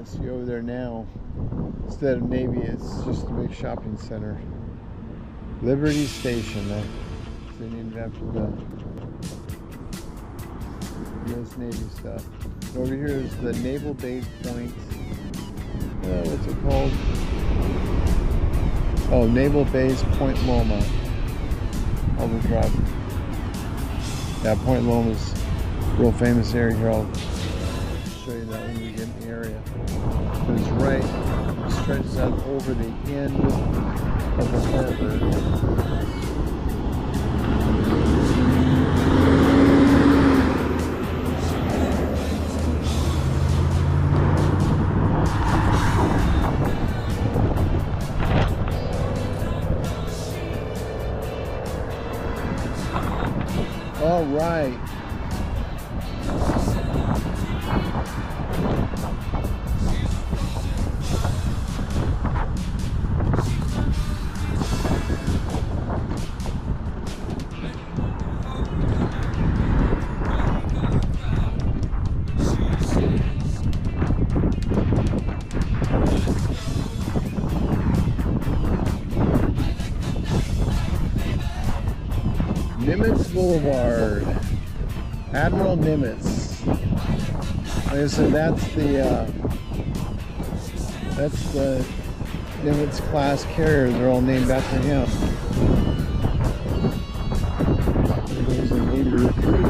See over there now, instead of Navy, it's just a big shopping center. Liberty Station, it's named after the U.S. Navy stuff. Over here is the Naval Base Point. What's it called? Oh, Naval Base Point Loma. Overdrive. Yeah, Point Loma's a real famous area here. I'll show you that when we get in the area. But it's right, it stretches out over the end of the harbor. All right. Nimitz Boulevard, Admiral Nimitz. Like I said, that's the Nimitz class carrier. They're all named after him. There goes a Navy recruit.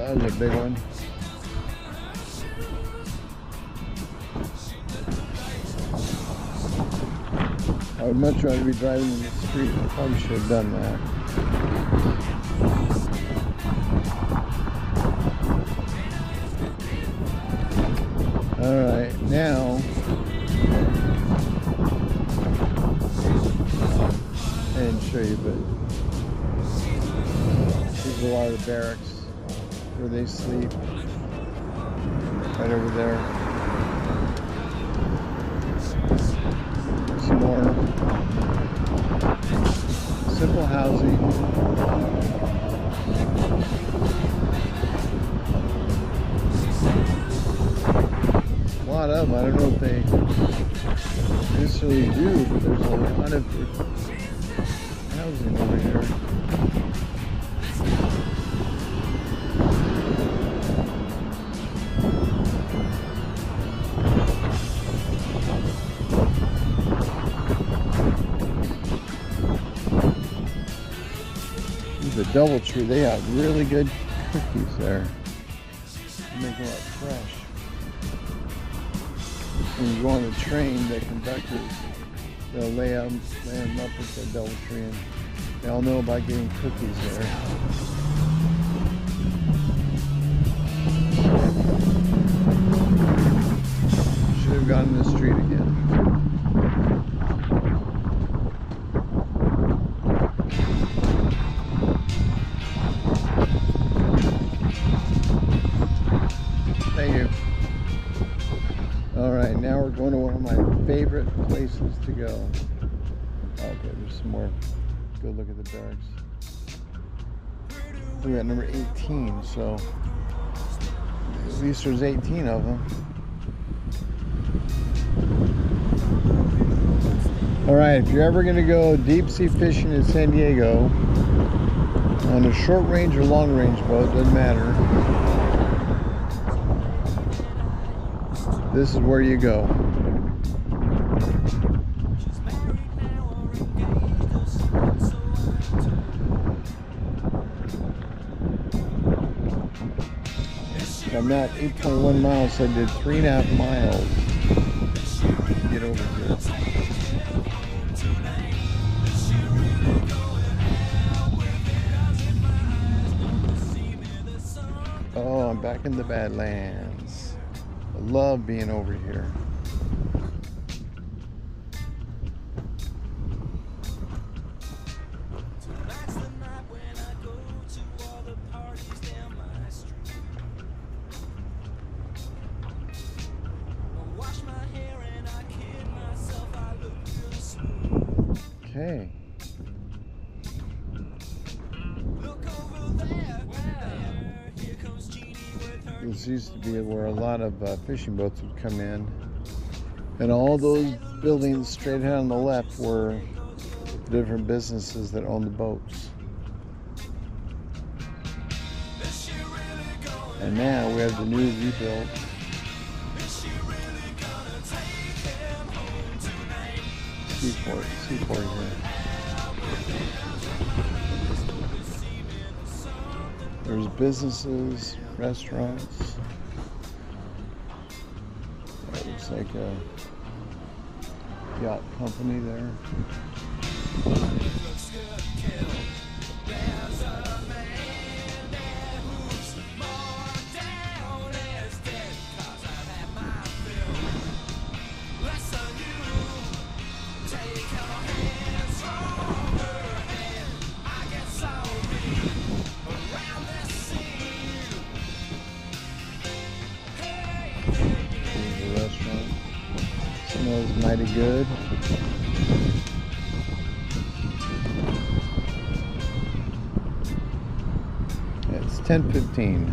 That was a big one. I would much rather be driving in the street. I probably should have done that. Alright, now I didn't show you, but here's a lot of the barracks where they sleep, right over there. Some more simple housing. A lot of them, I don't know if they necessarily do, but there's a lot of housing over here. The DoubleTree, they have really good cookies there. They make them up fresh. When you go on the train, the conductors, they'll lay them up with the DoubleTree, and they all know about getting cookies there. Should have gone in the street again. Thank you. All right, now we're going to one of my favorite places to go. Okay, there's some more. Go look at the barracks. We're at number 18, so at least there's 18 of them. All right, if you're ever going to go deep sea fishing in San Diego, On a short range or long range boat, doesn't matter. This is where you go. I'm not 8.1 miles, so I did 3.5 miles to get over here. Oh, I'm back in the Badlands. I love being over here. Okay. This used to be where a lot of fishing boats would come in, and all those buildings straight ahead on the left were different businesses that owned the boats. And now we have the new rebuilt seaport here. There's businesses, restaurants. That looks like a yacht company there. Smells mighty good. Yeah, it's 10:15.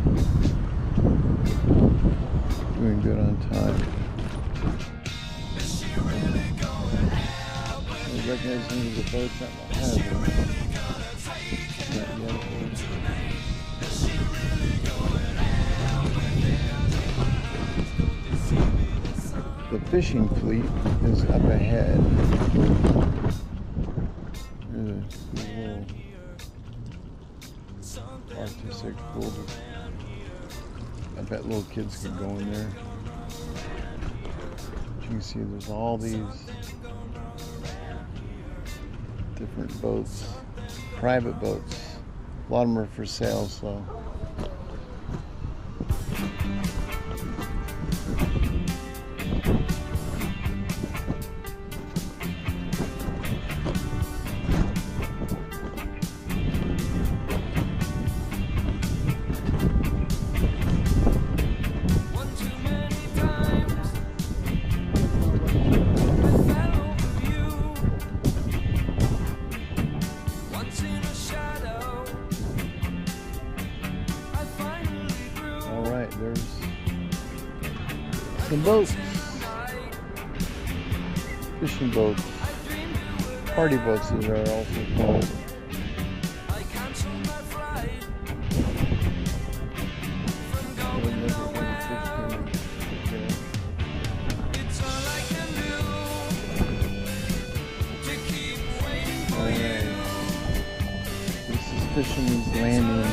Doing good on time. I recognize any of the boats that I have. Not yet. The fishing fleet is up ahead. There's a little artistic pool. I bet little kids could go in there. But you can see there's all these different boats, private boats. A lot of them are for sale, so. There's some boats, fishing boats, party boats as they're also called. This is Fisherman's Landing.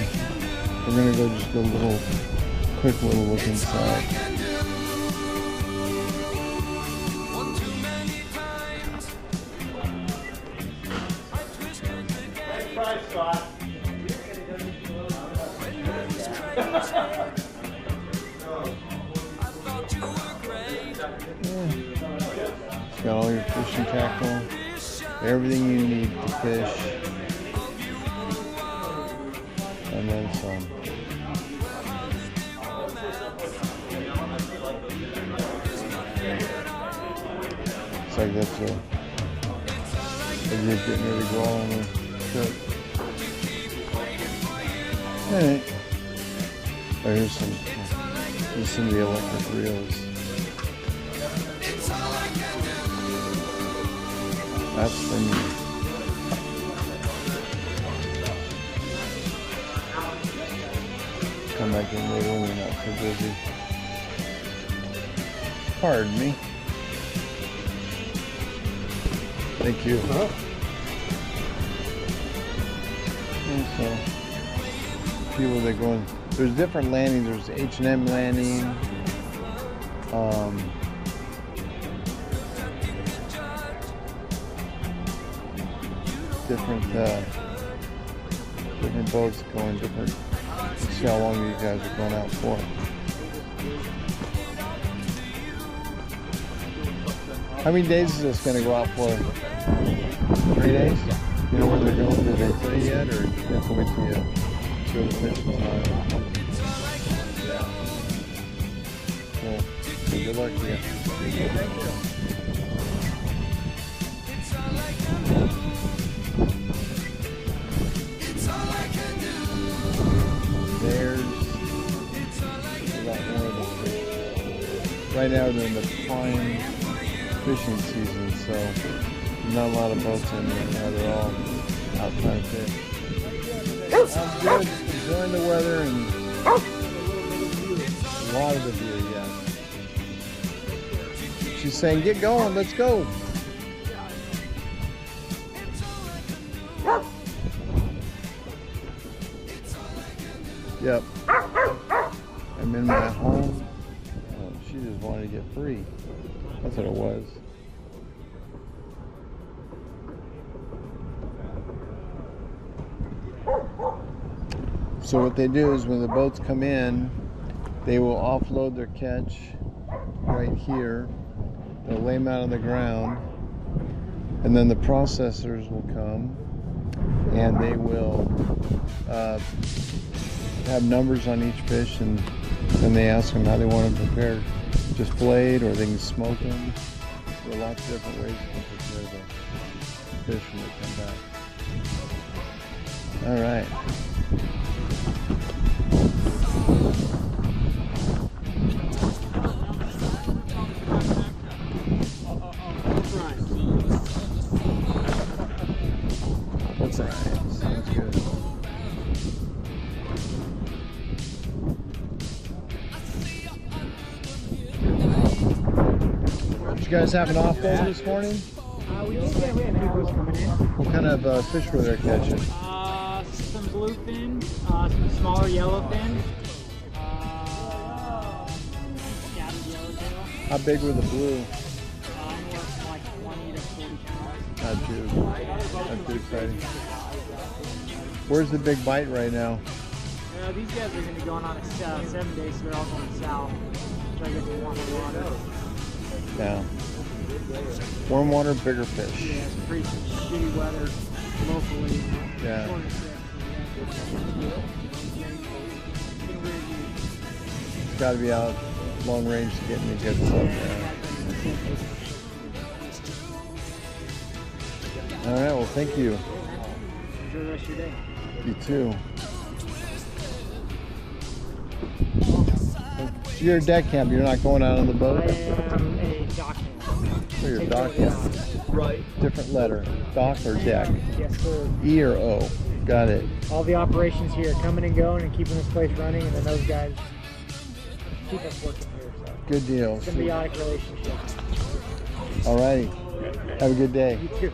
We're gonna go just a quick little look inside. It's got all your fishing tackle, everything you need to fish, and then some. It's like that's they're just getting ready to go on the trip. Alright. Oh, here's some of the electric reels. That's for me. imagine later when they're not so busy. Pardon me. Thank you. And so, people that go in, there's different landings. There's H&M landing. Different boats going different. See how long you guys are going out for. How many days is this going to go out for? 3 days? You know where they're going? Did they say yet, or you have to wait till you show the fishing time? Yeah. Cool. So good luck to you. Thank you. There's a lot more of the fish. Right now they're in the prime fishing season, so not a lot of boats in right now. They're all out trying to fish. I'm good. Enjoying the weather and a lot of the view, yes. She's saying, get going, let's go. Yep. I'm in my home. Oh, she just wanted to get free. That's what it was. So what they do is when the boats come in, they will offload their catch right here. They'll lay them out on the ground, and then the processors will come and they will have numbers on each fish, and then they ask them how they want them prepared. Just filleted, or they can smoke them. There are lots of different ways to prepare the fish when they come back. All right. That's right. Sounds good. Did you guys have an off day this morning? We had people's coming in. What kind of fish were they catching? Some bluefin, some smaller yellowfin, scattered yellowtail. How big were the blue? Anywhere from like 20 to 40 pounds. Not too exciting. Where's the big bite right now? These guys are going to be going on a 7 days, so they're all going south. Try to get to warmer water. Yeah. Warm water, bigger fish. Yeah, it's pretty shitty weather locally. Yeah. It's got to be out long range to get any good stuff. Yeah. All right, well, thank you. Enjoy the rest of your day. You too. So you're a deck camp, you're not going out on the boat? I am a dock hand. Oh, you're a dock camp. Right. Different letter. Dock or deck? Yes, sir. E or O? Got it. All the operations here are coming and going and keeping this place running, and then those guys keep us working here. So. Good deal. Symbiotic relationship. All right. Have a good day. You too.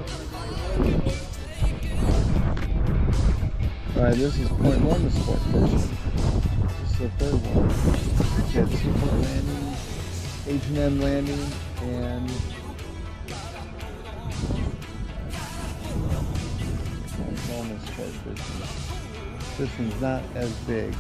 All right, this is point one of sport fishing. This is the third one. We got Seaport Landing, H&M Landing, and almost sport fishing. This one's not as big.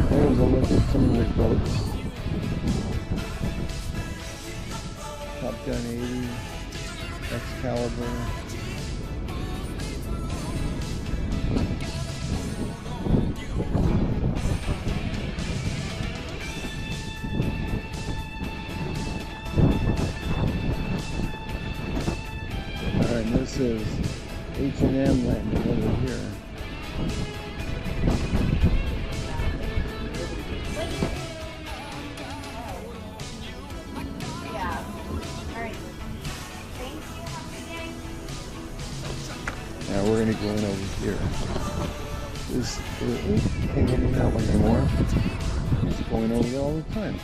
There's a look at some of the boats. Top Gun 80, Excalibur. Alright, this is H&M landing over here. Now we're gonna go in over here. This can't go in that way anymore. It's going over there all the time.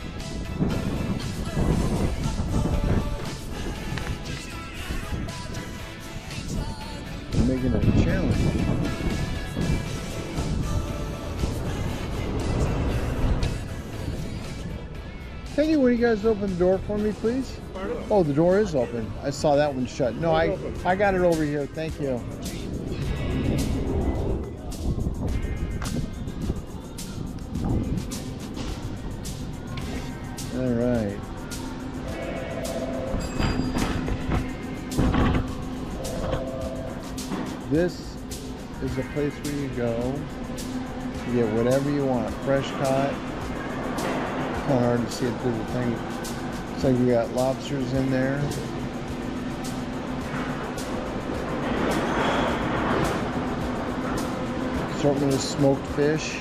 We're making it a challenge. Peggy, will you guys open the door for me, please? Pardon? Oh, the door is open. I saw that one shut. No, I got it over here. Thank you. All right. This is a place where you go to get whatever you want. Fresh caught. Kind of hard to see it through the thing. Looks like we got lobsters in there. Assortment of smoked fish.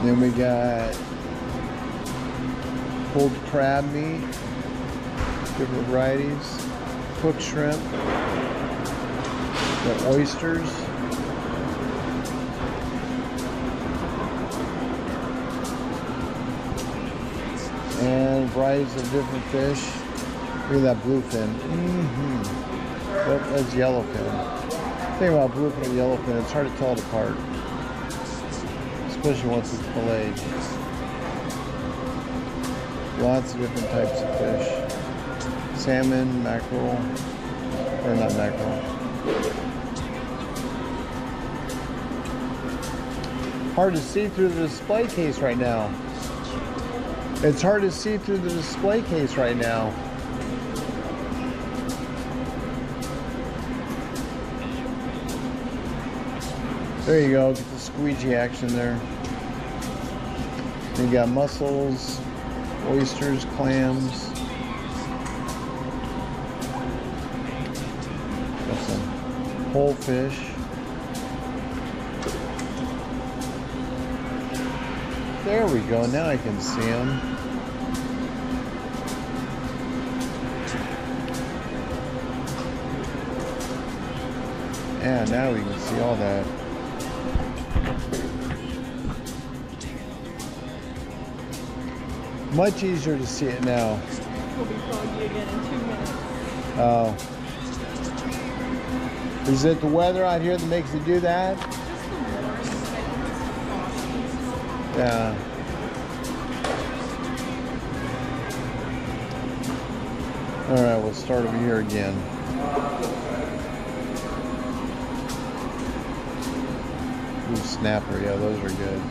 Then we got pulled crab meat, different varieties, cooked shrimp, got oysters, and varieties of different fish. Look at that bluefin. Yep, that's yellowfin. The thing about bluefin and yellowfin, it's hard to tell it apart. Especially once it's filleted. Lots of different types of fish. Salmon, mackerel, or not mackerel. Hard to see through the display case right now. It's hard to see through the display case right now. There you go, get the squeegee action there. You got mussels, oysters, clams. Got some whole fish. There we go, now I can see them. Yeah, now we can see all that. Much easier to see it now. We'll be foggy again in 2 minutes. Oh. Is it the weather out here that makes it do that? Just the warmth, I think it's foggy. Yeah. Alright, we'll start over here again. Ooh, snapper, yeah, those are good.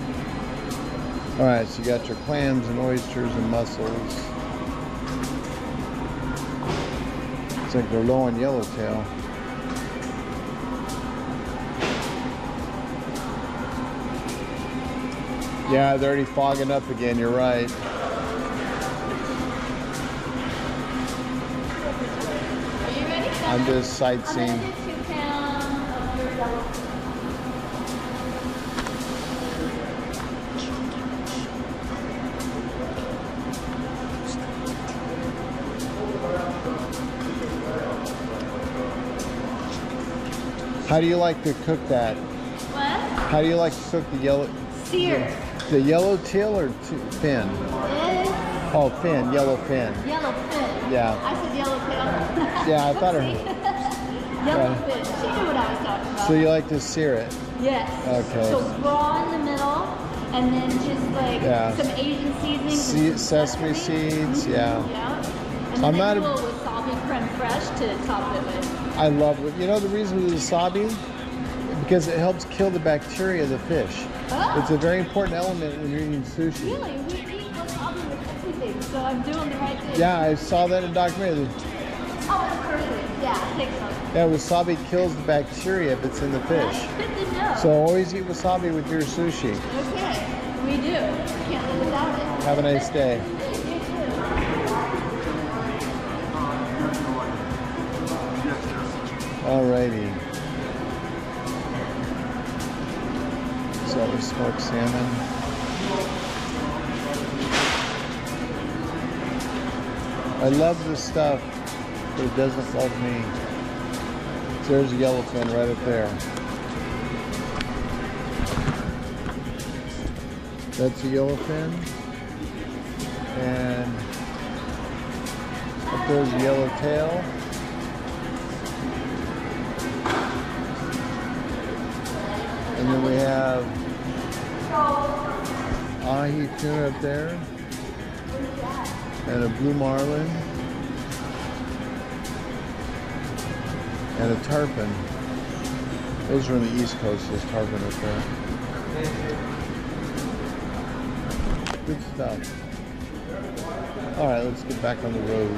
Alright, so you got your clams and oysters and mussels. Looks like they're low on yellowtail. Yeah, they're already fogging up again, you're right. Are you ready? I'm just sightseeing. I'm gonna do 2 pounds of your yellow. How do you like to cook that? What? How do you like to cook the yellow? Sear. The yellow tail or fin? It's Oh, fin, yellow fin. yellow fin. Yeah. I said yellow tail. Yeah, I thought Yellow Yeah. fin. She knew what I was talking about. So you like to sear it? Yes. Okay. So raw in the middle, and then just like Yeah. some Asian seasonings. and some Sesame seeds, yeah. Yeah. And I'm then not a a- little wasabi creme fraiche to top it with. I love it. You know the reason with the wasabi? Because it helps kill the bacteria of the fish. Oh. It's a very important element when you're eating sushi. Really? We eat wasabi with everything, so I'm doing the right thing. Yeah, I saw that in a documentary. Oh, it's perfect. Yeah, take some. Yeah, wasabi kills the bacteria if it's in the That's fish. good to know. So always eat wasabi with your sushi. Okay, we do. Can't live without it. Have a nice day. You too. Alrighty. So we smoked salmon. I love this stuff, but it doesn't love me. There's a yellowfin right up there. That's a yellowfin. And up there's a yellowtail. And then we have ahi tuna up there. And a blue marlin. And a tarpon. Those are on the East Coast, those tarpon up there. Good stuff. Alright, let's get back on the road.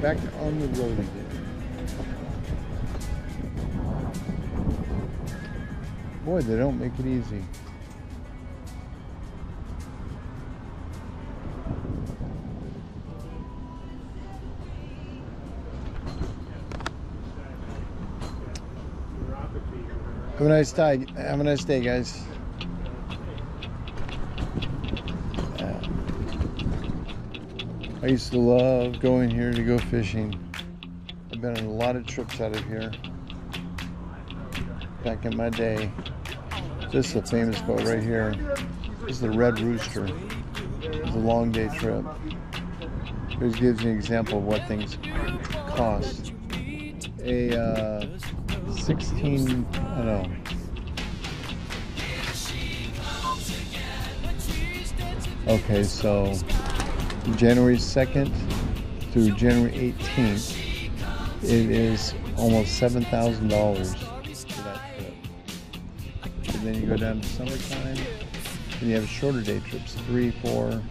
Back on the road again. Boy, they don't make it easy. Have a nice day. Have a nice day, guys. I used to love going here to go fishing. I've been on a lot of trips out of here. Back in my day. This is a famous boat right here. This is the Red Rooster. It's a long day trip. This gives you an example of what things cost. A 16, I don't know. Okay, so January 2nd through January 18th, it is almost $7,000 for that trip. And then you go down to summertime, and you have shorter day trips, 3, 4,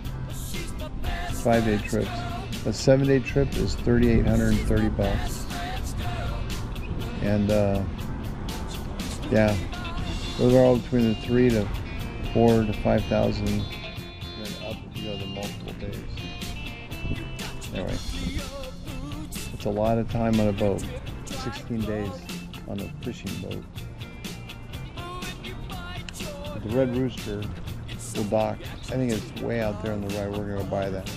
5 day trips. A 7-day trip is $3,830. And yeah, those are all between the 3 to 4 to 5,000, and then up if you go to multiple days. Anyway, it's a lot of time on a boat. 16 days on a fishing boat. But the Red Rooster will dock. I think it's way out there on the right. We're gonna go buy that.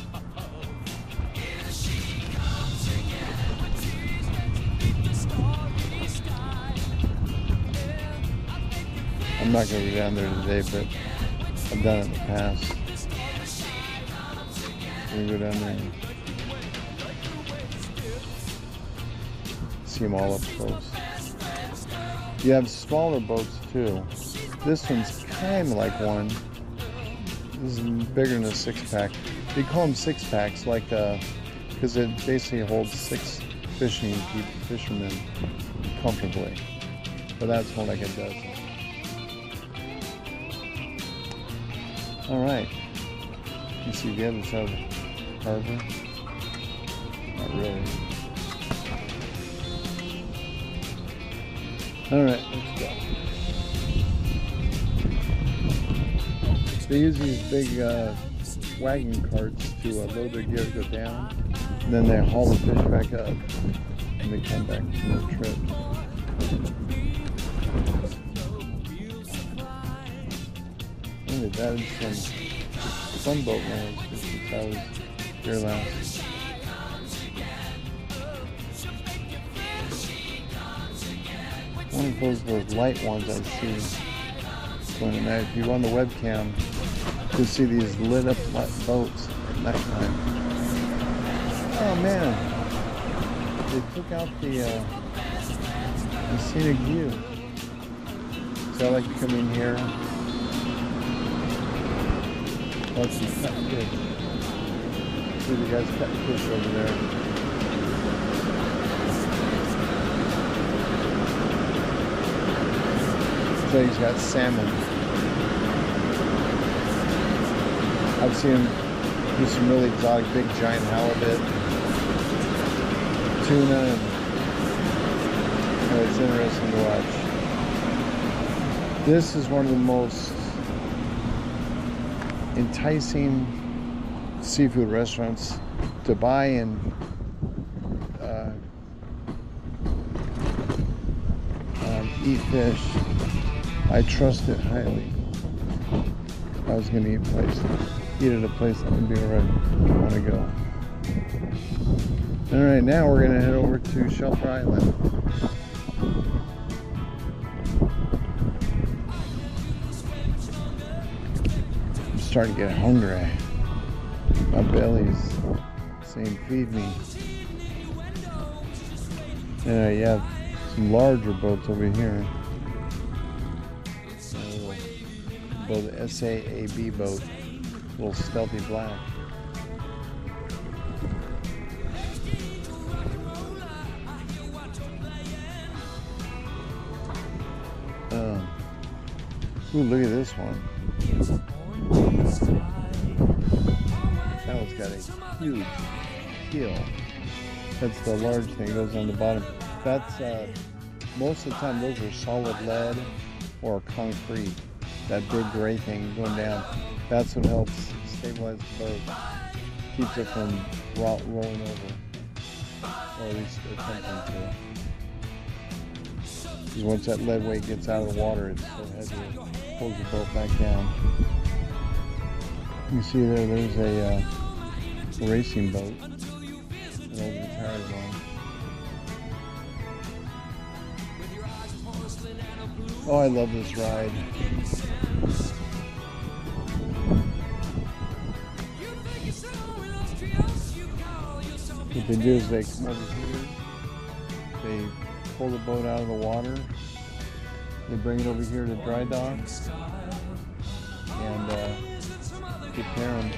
I'm not going to go down there today, but I've done it in the past. I'm going to go down there and see them all up close. You have smaller boats too. This one's kind of like one. This is bigger than a 6-pack. They call them 6-packs, like because it basically holds 6 fishermen comfortably. But that's more like a dozen. All right. You see the other side of the harbor? Not really. All right, let's go. They use these big wagon carts to load their gear, go down, and then they haul the fish back up, and they come back to their trip. They've added some boat ramps since I was here last. One of those light ones I see going in there. If you run the webcam, you'll see these lit up boats at nighttime. Oh man, they took out the scenic view. So I like to come in here. Watch them cut fish. See the guys cutting fish over there. So he's got salmon. I've seen him do some really exotic, big, giant halibut, tuna, and it's interesting to watch. This is one of the most enticing seafood restaurants to buy and eat fish. I trust it highly. I was going to eat places. eat at a place that would be where I want to go. Alright, now we're going to head over to Shelter Island. I'm starting to get hungry. My belly's saying feed me. And you have some larger boats over here. The SAAB boat, little stealthy black. Ooh, look at this one. That one's got a huge keel. That's the large thing that goes on the bottom. That's most of the time those are solid lead or concrete. That big gray thing going down. That's what helps stabilize the boat. Keeps it from rolling over. Or at least attempting to. Because once that lead weight gets out of the water, it's so heavy it pulls the boat back down. You see there's a racing boat. An old retired one. Oh, I love this ride. What they do is they come over here, they pull the boat out of the water, they bring it over here to dry dock, and prepare them,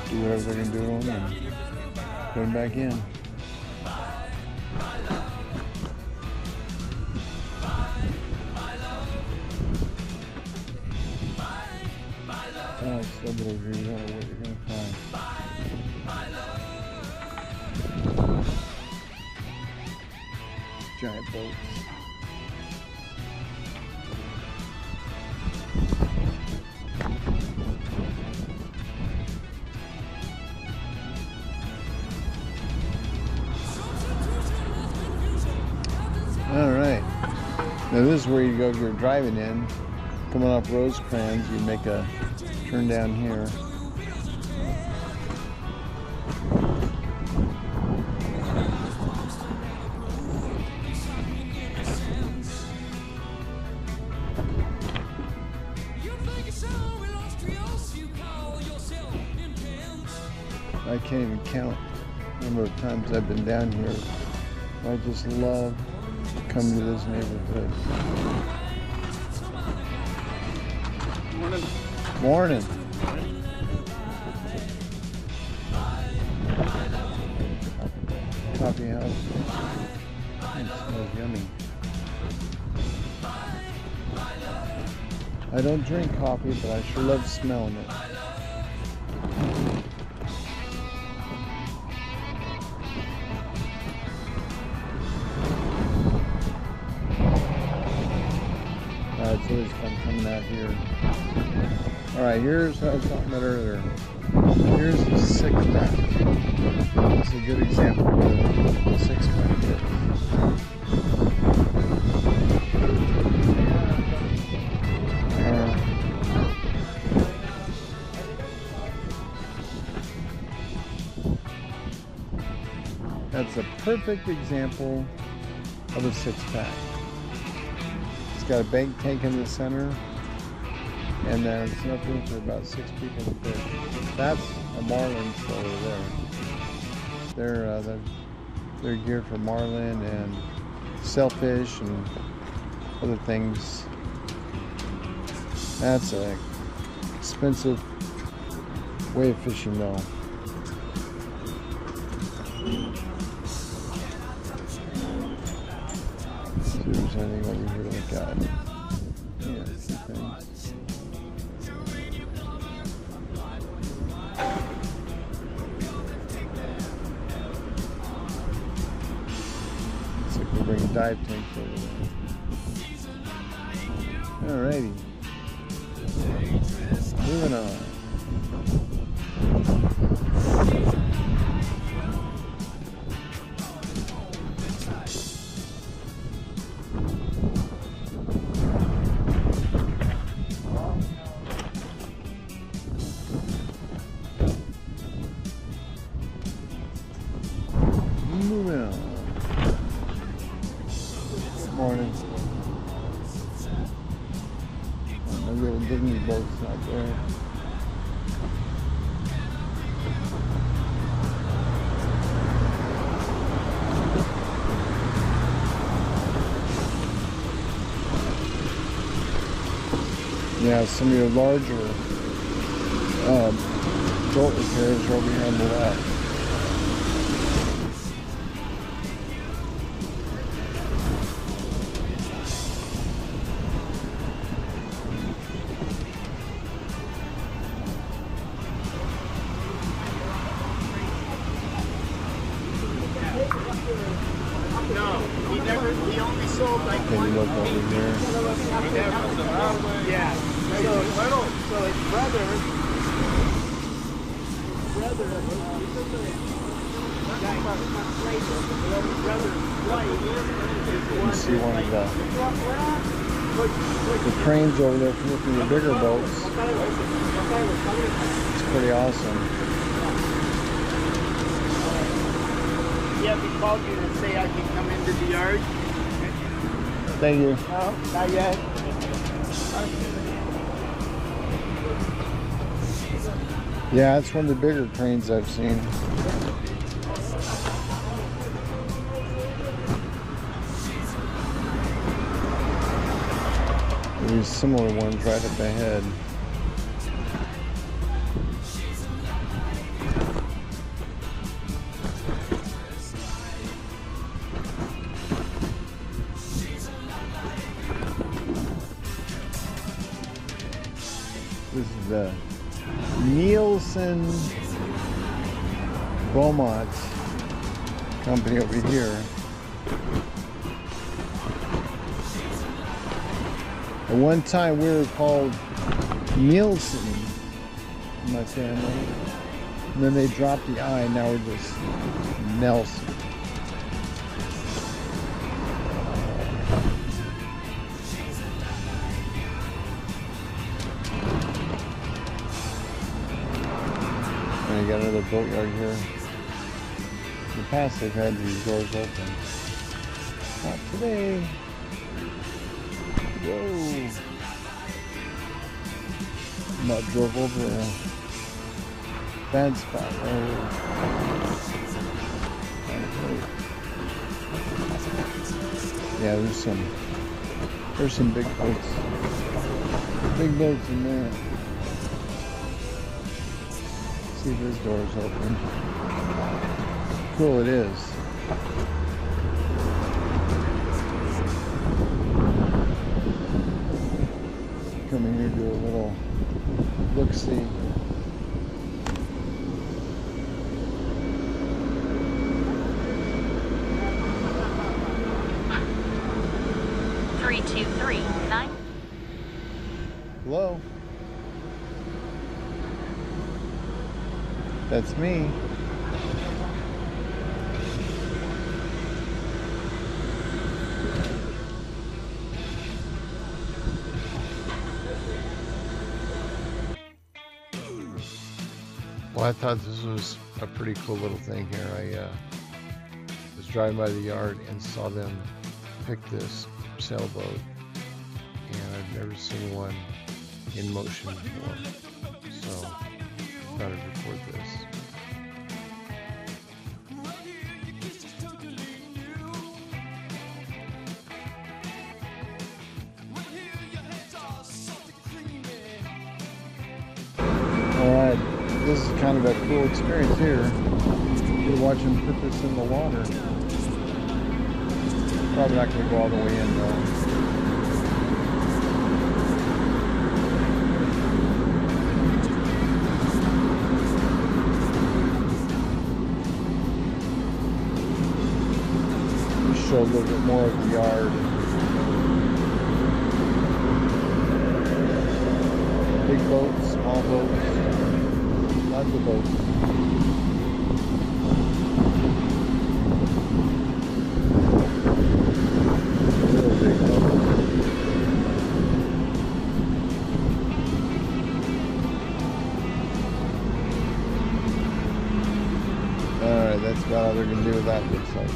do whatever they're going to do to them, and put them back in. Oh, it's so good over here, you don't know what you're going to find. Giant boats. All right. Now this is where you go if you're driving in. Coming up Rosecrans, you make a turn down here. I can't even count the number of times I've been down here. I just love coming to this neighborhood. Morning. Morning. Coffee house. It smells yummy. I don't drink coffee, but I sure love smelling it. It's always fun coming out here. Alright, here's what I was talking about earlier. Here's the six-pack. This is a good example of what the six-pack is. That's a perfect example of a six-pack. It's got a bank tank in the center, and there's enough room for about 6 people to fish. That's a marlin still over there. They're geared for marlin and sailfish and other things. That's an expensive way of fishing, though. See if there's anything over here to look at. Yeah, a few things. Looks like we're bringing dive tanks over there. Alrighty. Moving on. here. Yeah, some of your larger boat repairs are over here on the left. He only sold like Can you look over here? Yeah. So his brother, You can see one of the cranes over there from the bigger boats. It's pretty awesome. yeah, we called you to say I can come into the yard. Thank you. No, not yet. Yeah, it's one of the bigger cranes I've seen. There's similar ones right up ahead. This is the Nielsen Beaumont company over here. At one time we were called Nielsen in my family. And then they dropped the I, now we're just Nelson. And you got another boatyard here. In the past they've had these doors open. Not today. Whoa. About drove over a bad spot. Yeah, there's some big boats. Big boats in there. See if this door's open. Cool it is. Come in here, do a little look-see. Hello? That's me. Well, I thought this was a pretty cool little thing here. I was driving by the yard and saw them pick this sailboat, and I've never seen one in motion before, so I thought I'd record this. Alright, this is kind of a cool experience here. You're watching them put this in the water. Probably not going to go all the way in though. Show a little bit more of the yard. Big boats, small boats, lots of boats. Real big boats. Alright, that's about all they're going to do with that, looks like.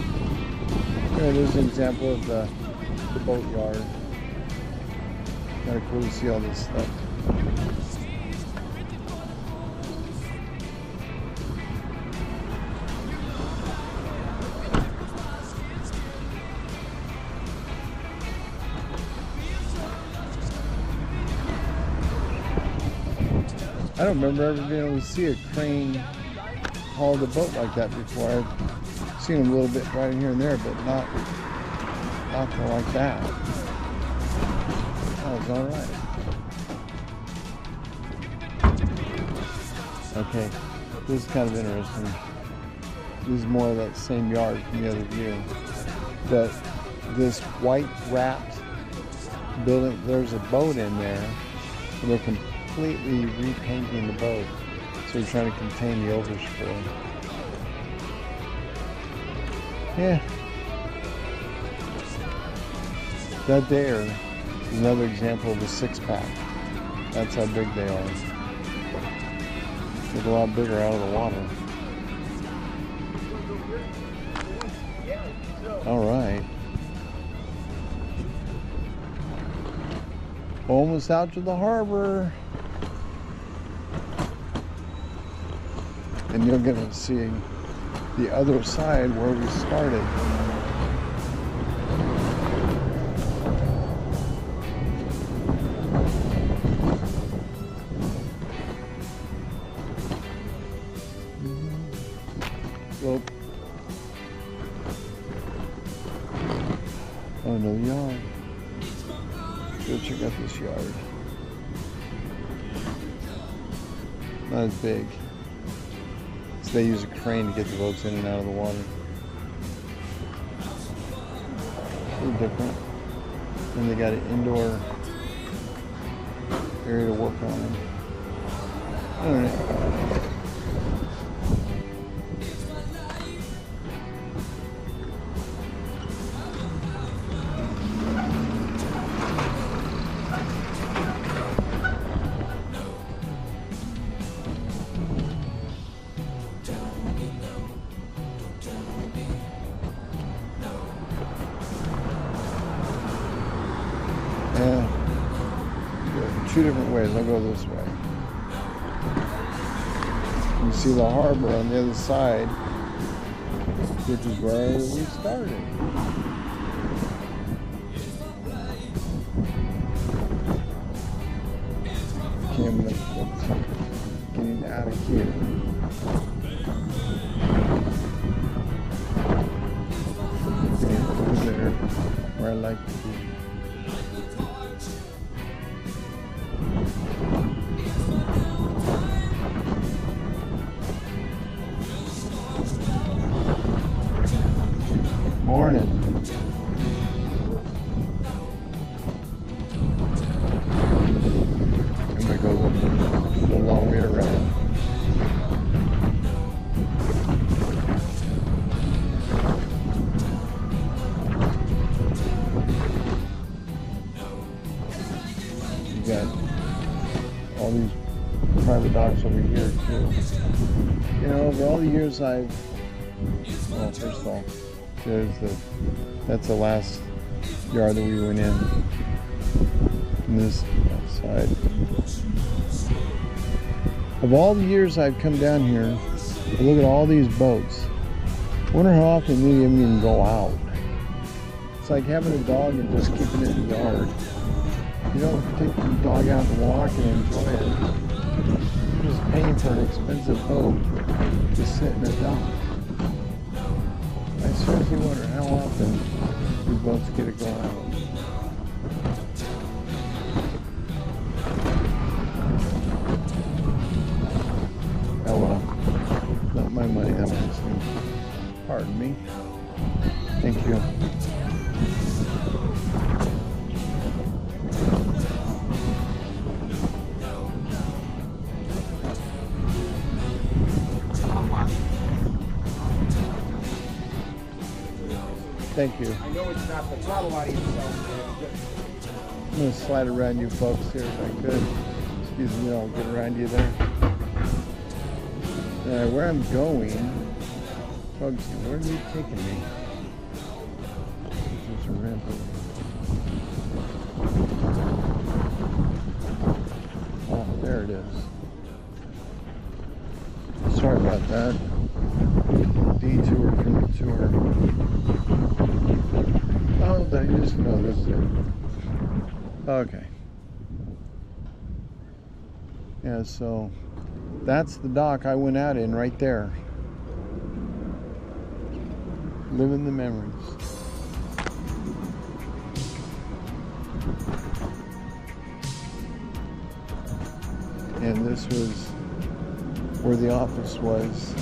Okay, there's an example of the boatyard. Kind of cool to see all this stuff. I don't remember ever being able to see a crane haul the boat like that before. I've seen them a little bit right here and there, but not like that. That was all right. Okay, this is kind of interesting. This is more of that same yard from the other view. But this white wrapped building, there's a boat in there, and they're completely repainting the boat. So they're trying to contain the overspray. Yeah. That there is another example of a six-pack. That's how big they are. Get a lot bigger out of the water. All right. Almost out to the harbor. And you're going to see the other side where we started. Well, oh, another yard. Go check out this yard. Not as big. So they use a crane to get the boats in and out of the water. A little different. And they got an indoor area to work on. All right. Two different ways. I'll go this way. You see the harbor on the other side, which is where we started. Okay, I'm getting out of here. Getting over there where I like to be. Morning. I'm gonna go the long way around. You got all these private docks over here too. You know, over all the years well, first of all, that's the last yard that we went in. And this side. Of all the years I've come down here, I look at all these boats. I wonder how often we even go out. It's like having a dog and just keeping it in the yard. You don't take the dog out to walk and enjoy it. You're just paying for an expensive boat to sit in a dock. I seriously wonder how often these boats get to go out. Oh well, not my money, obviously. Pardon me. Thank you. Thank you. I know it's not the throttle audience, I'm going to slide around you folks here if I could. Excuse me, I'll get around you there. Where I'm going, folks, where are you taking me? There's a ramp over. Oh, there it is. Sorry about that. Detour from the tour. Oh, I just know this is it. Okay. Yeah, so That's the dock I went out in right there. Living the memories. And this was where the office was.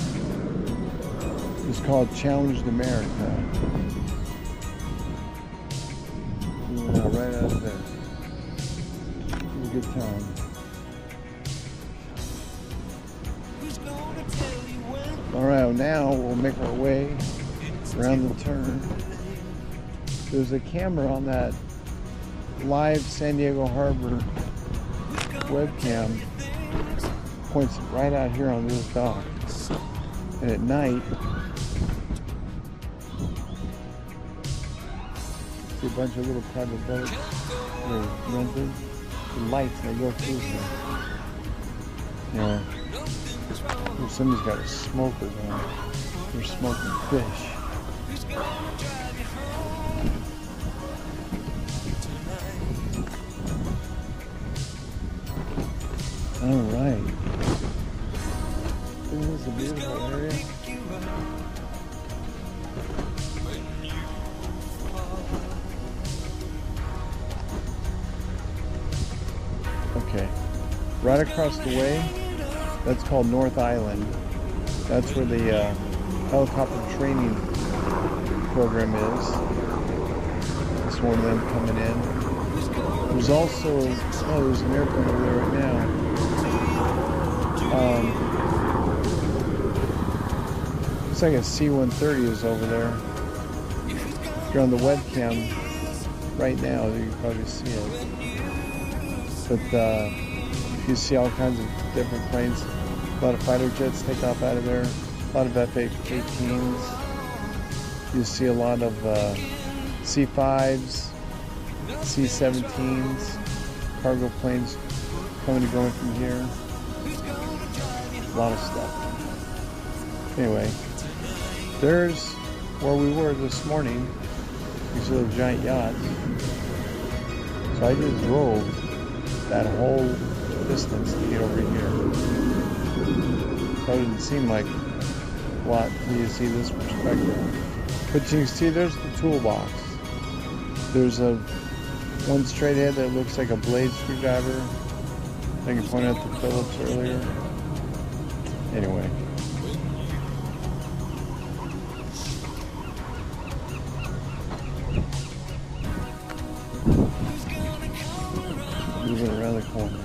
It's called Challenged America. We went out right out of there. It was a good time. Alright, now we'll make our way around the turn. There's a camera on that live San Diego Harbor webcam. Points right out here on this dock. And at night, see a bunch of little private boats that are rented. The lights, they go through here. Yeah. Somebody's got a smoker going. They're smoking fish. All right. Isn't this a beautiful area? Okay. Right across the way, that's called North Island. That's where the helicopter training program is. That's one of them coming in. There's also, oh, there's an airplane over there right now. Looks like a C-130 is over there. If you're on the webcam right now, you can probably see it. But you see all kinds of different planes. A lot of fighter jets take off out of there. A lot of F-18s. You see a lot of C-5s, C-17s, cargo planes coming and going from here. A lot of stuff. Anyway, there's where we were this morning. These little giant yachts. So I just drove that whole distance to get over here. Probably didn't seem like a lot until you see this perspective. But you can see there's the toolbox. There's a one straight head that looks like a blade screwdriver. I think I pointed out the Phillips earlier. Anyway. Moving around the corner.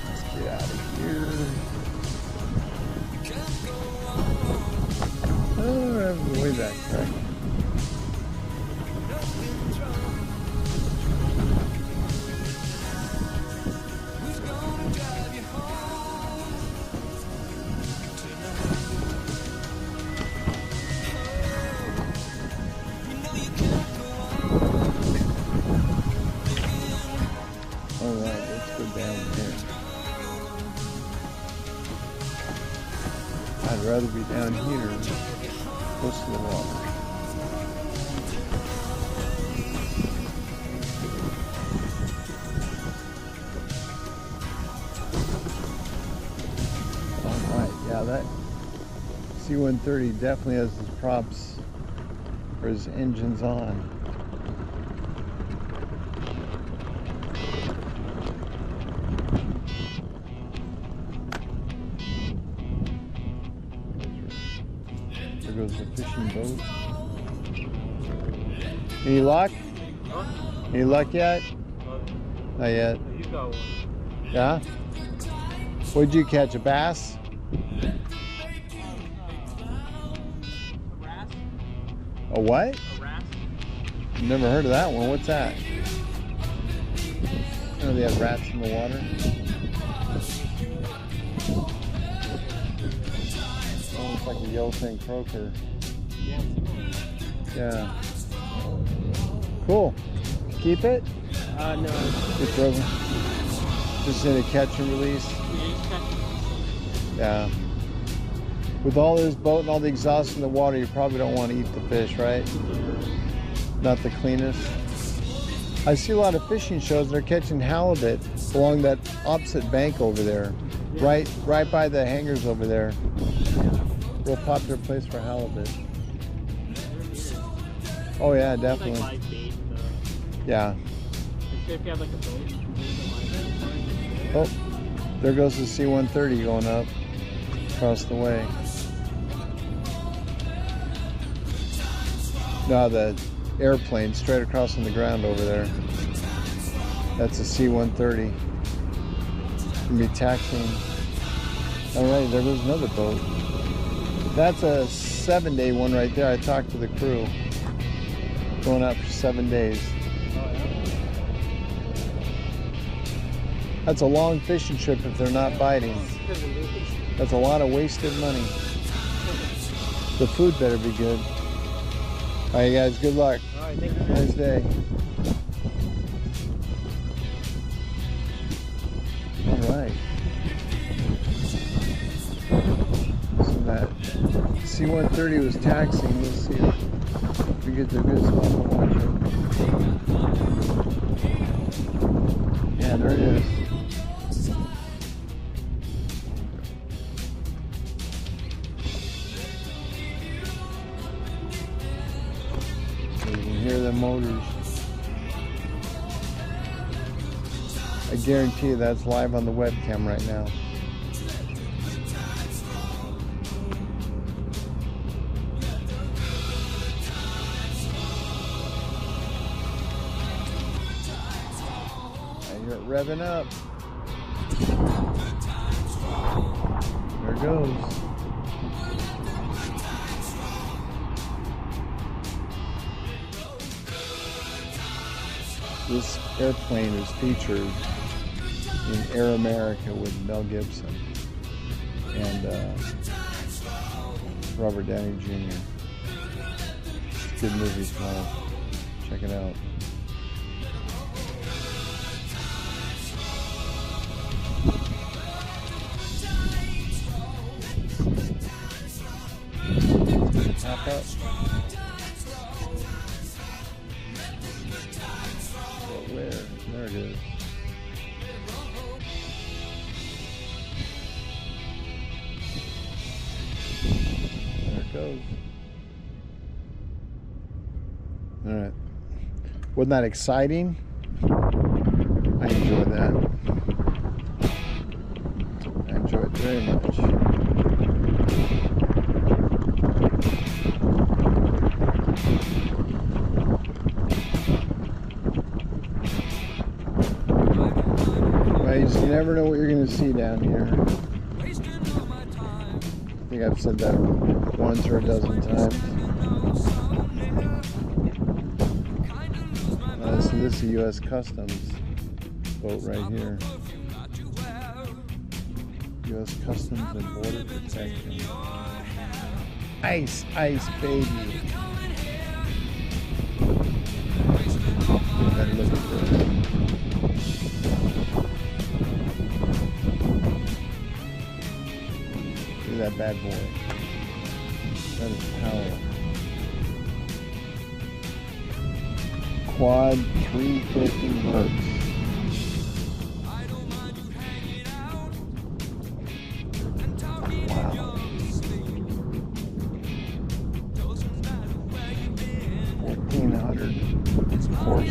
Let's get out of here. Oh, I'm way back, right? Alright, let's go down here. I'd rather be down here, close to the water. Alright, yeah, that C-130 definitely has his props or his engines on. There goes the fishing boat. Any luck? Huh? Any luck yet? Not yet. You got one. Yeah? What'd you catch, a bass? A what? A wrasse? Never heard of that one. What's that? Oh, they have rats in the water. Almost like a yellowfin croaker. Yeah. Cool. Keep it? No. It's over. Just in a catch and release. Yeah. With all this boat and all the exhaust in the water, you probably don't want to eat the fish, right? Not the cleanest. I see a lot of fishing shows. They're catching halibut along that opposite bank over there, right by the hangars over there. Real popular place for halibut. Oh yeah, definitely. Like live bait, Yeah. if you have like a boat, you can use Oh, there goes the C-130 going up across the way. No, the airplane straight across on the ground over there. That's a C-130. Gonna be taxiing. All right, there goes another boat. That's a 7-day one right there. I talked to the crew. Going out for 7 days. That's a long fishing trip if they're not biting. That's a lot of wasted money. The food better be good. All right, guys, good luck. All right, thank you. Nice day. All right. So that C-130 was taxiing. Let's see if we get the good spot to watch it. Yeah, there it is. You can hear the motors. I guarantee you that's live on the webcam right now. I hear it revving up. There it goes. This airplane is featured in Air America with Mel Gibson and Robert Downey Jr. It's a good movie, so check it out. Hop up. Where? There it is. There it goes. All right. Wasn't that exciting? I enjoyed that. I enjoyed it very much. You never know what you're going to see down here. I think I've said that once or a dozen times. So this is a U.S. Customs boat right here. U.S. Customs and Border Protection. Ice, ice, baby. Better look at this. Look at that bad boy. That is power. Quad 350 hertz. Wow. 1,400 horsepower.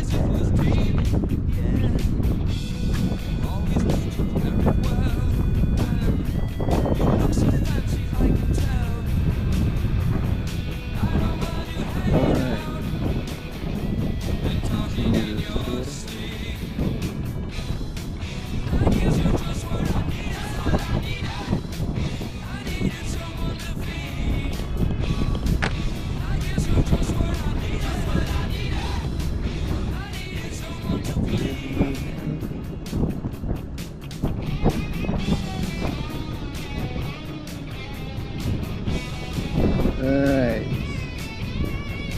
Alright,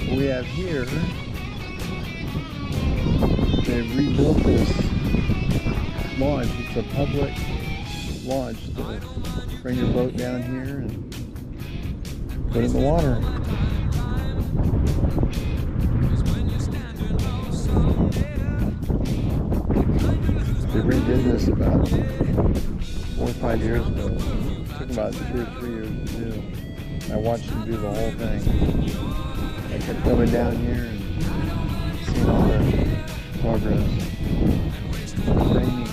we have here, they've rebuilt this launch. It's a public launch to bring your boat down here and put it in the water. They redid this about 4 or 5 years ago. It took about 2 or 3 years to do. I watched them do the whole thing. I kept coming down here and seeing all the progress. Very neat.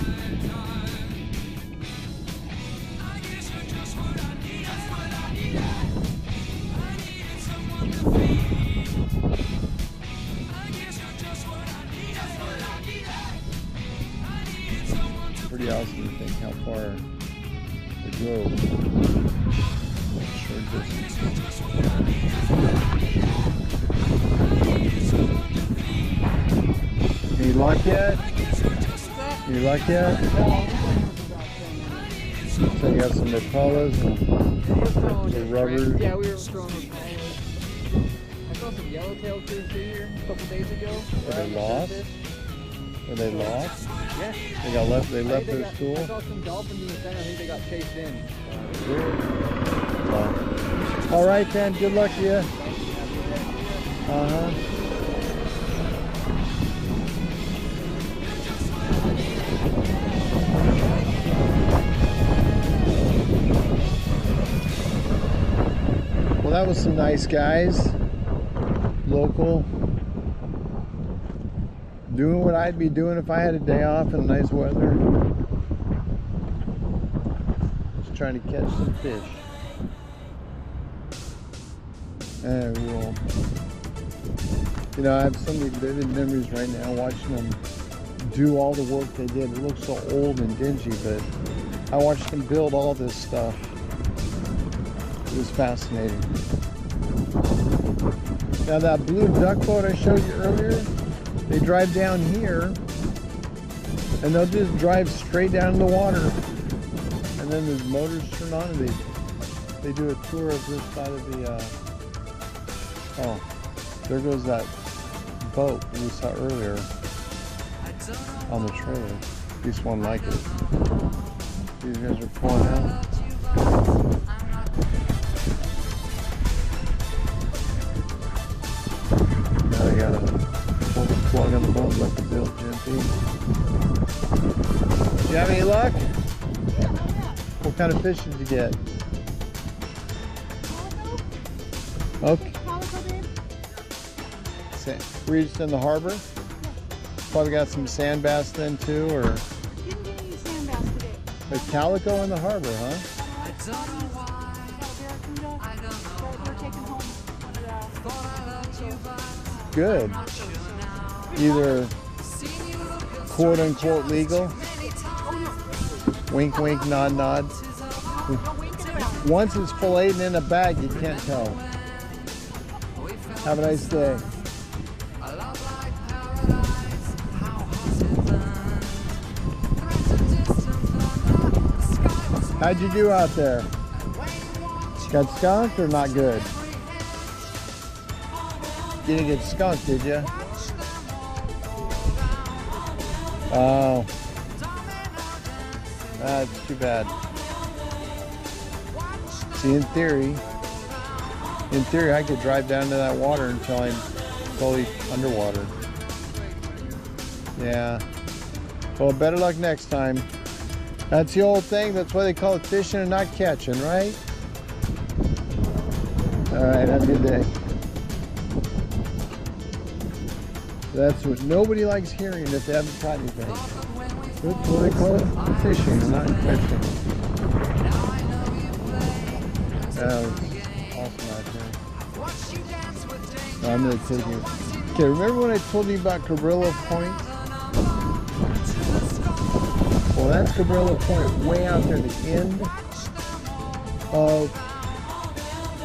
Pretty awesome to think how far it goes. Short distance. Any luck yet? Any luck yet? So you got some Rapalas and the rubbers. Yeah, we were throwing Rapalas. I saw some yellowtail fish here a couple days ago. Are they lost? Are they lost? Yeah. They got left. They left their school. I saw some dolphins in the center. I think they got chased in. All right then. Good luck to you. Well, that was some nice guys. Local. Doing what I'd be doing if I had a day off in nice weather. Just trying to catch some fish. And we'll, you know, I have so many vivid memories right now watching them do all the work they did. It looks so old and dingy, but I watched them build all this stuff. It was fascinating. Now that blue duck boat I showed you earlier, they drive down here and they'll just drive straight down to the water, and then the motors turn on and they do a tour of this side of the oh, there goes that boat we saw earlier on the trailer. At least one like it. These guys are pulling out. Now they got a plug on the boat like the built GMP. Do you have any luck? What kind of fish did you get? Okay. Were you just in the harbor? Probably got some sand bass then too, or? Didn't get any sand bass today. The calico in the harbor, huh? We're taking home one of Good. Either quote unquote legal. Wink wink, nod nod. Once it's filleted in a bag, you can't tell. Have a nice day. How'd you do out there? Got skunked or not good? You didn't get skunked, did you? Oh. That's too bad. See, in theory, I could drive down to that water until I'm fully underwater. Yeah. Well, better luck next time. That's the old thing. That's why they call it fishing and not catching, right? All right, have a good day. That's what nobody likes hearing if they haven't caught anything. That's what they call it, fishing and not catching. That was awesome out there. I'm going to take you. Okay, remember when I told you about Cabrillo Point? Well, that's Cabrillo Point, way out there, the end of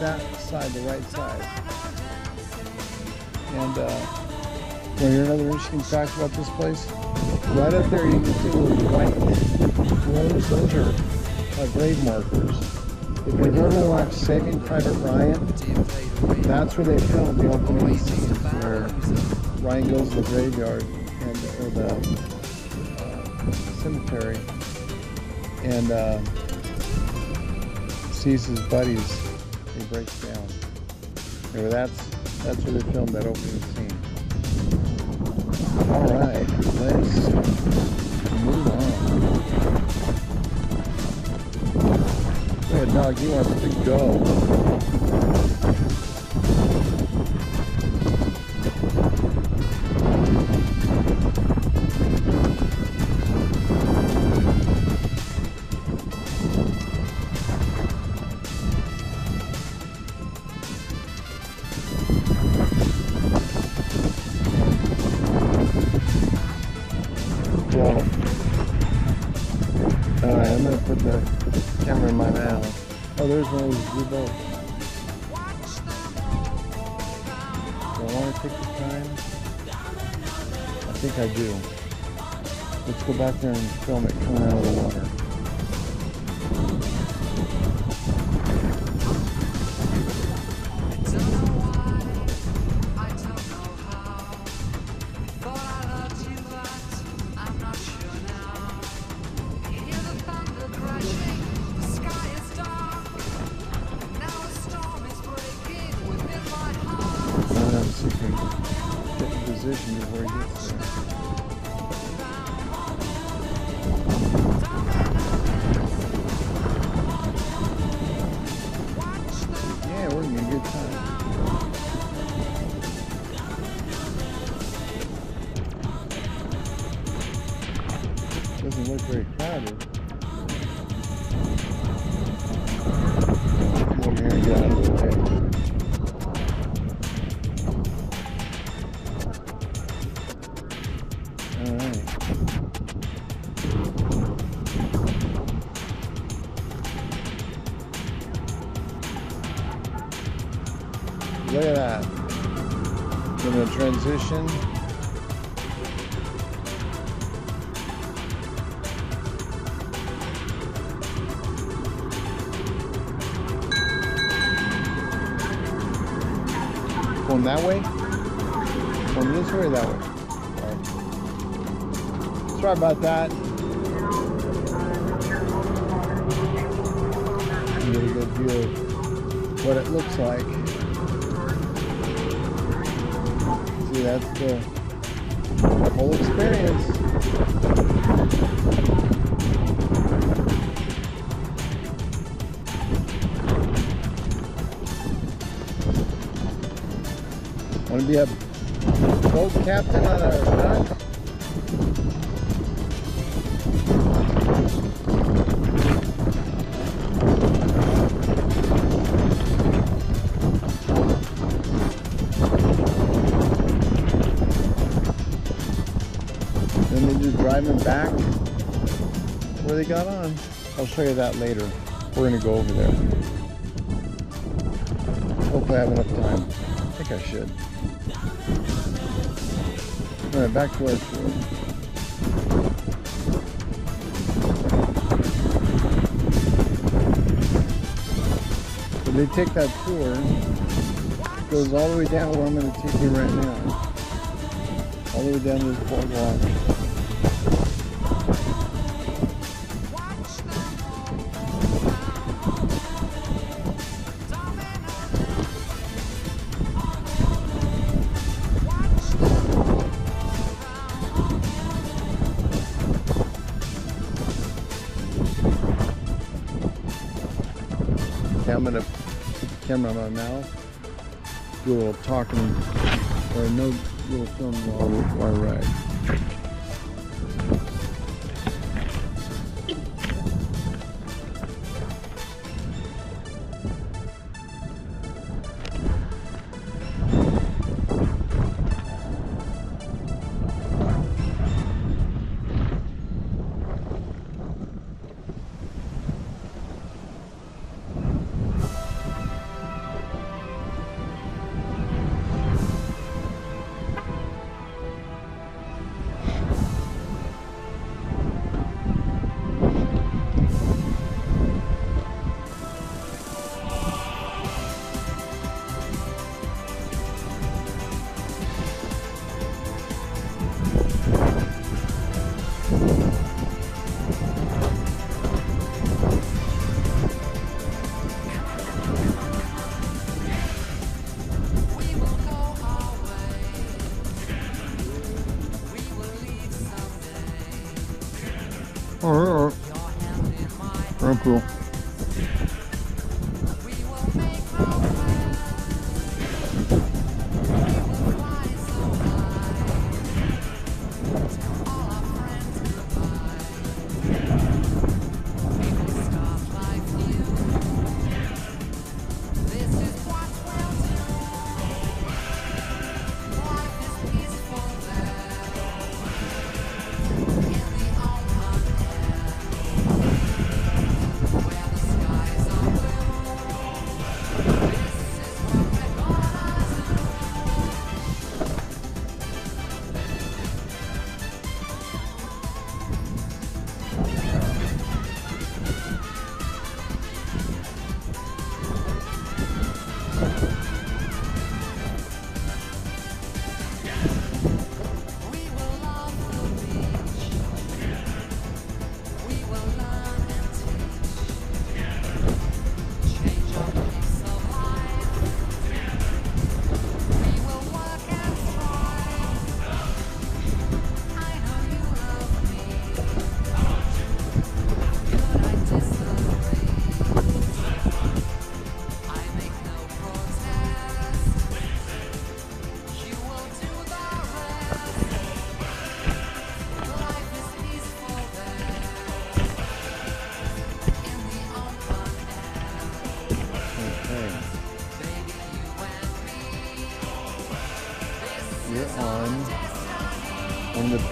that side, the right side. And want to hear another interesting fact about this place? Right up there, you can see those white roads. Those are grave markers. If you've ever watched Saving Private Ryan, that's where they filmed the opening scenes, where Ryan goes to the graveyard and or the cemetery and sees his buddies. He breaks down. Anyway, that's where they filmed that opening scene. All right, let's move on. Dog, he wants to go. Whoa. Alright, I'm gonna put the camera in my mouth. Oh, there's one of those blue boats. Do I want to take the time? I think I do. Let's go back there and film it coming out of the water. See if we can get in position before he gets there. Yeah, we're having a good time. Doesn't look very crowded. Come over here and get out of the way. Look at that. Gonna transition. Going that way? Going this way or that way? Right. Sorry about that. Get a good view of what it looks like. See, that's the whole experience. Want to be a boat captain on a yacht? Then they just driving back where they got on. I'll show you that later. We're gonna go over there. Hopefully I have enough time. I think I should. Alright, back to our tour. So they take that tour, it goes all the way down where I'm going to take you right now. All the way down to this boardwalk. Okay, I'm going to put the camera in my mouth, do a little talking, or no little film while I ride. Alright. Very cool.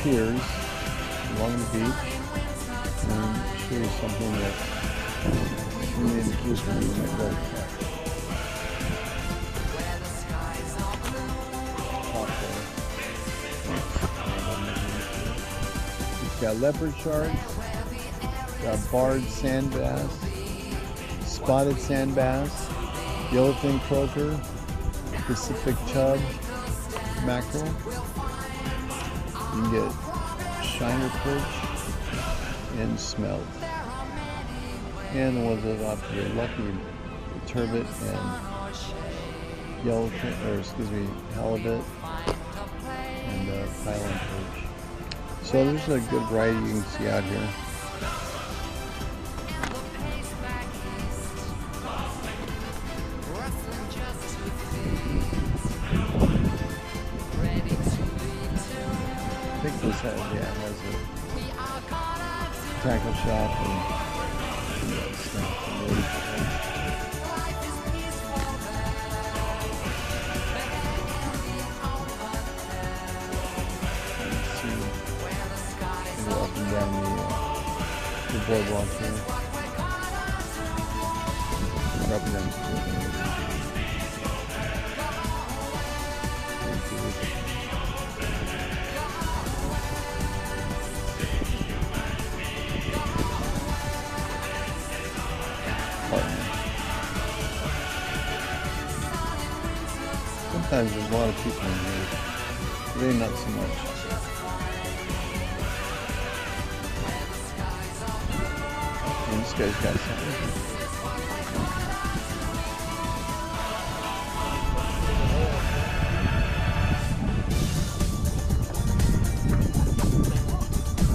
piers along the beach and show you something that really in Houston you might go to. It's got leopard sharks, got barred sand bass, spotted sand bass, yellowfin croaker, Pacific chub, mackerel. You can get shiner perch and smelt. And the ones that are off to the lucky, turbot and yellowfin, or excuse me, halibut and Thailand perch. So there's a good variety you can see out here. I think this has a tackle shop and stuff. Up and down the boardwalk here. Up and down the street. Sometimes there's a lot of people in here. Today not so much. This guy's got something.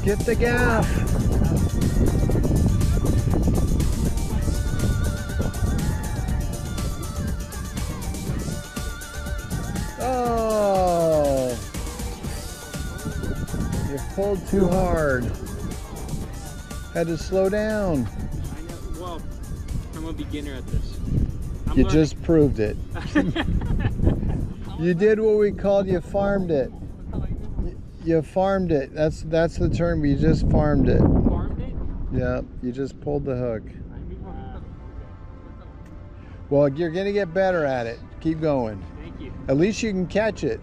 Get the gaff. Oh, you pulled too hard. Had to slow down. Well, I'm a beginner at this. You just proved it. You did what we called you farmed it. You farmed it. That's the term. You just farmed it. Farmed it? Yeah, you just pulled the hook. Well, you're gonna get better at it. Keep going. Thank you. At least you can catch it.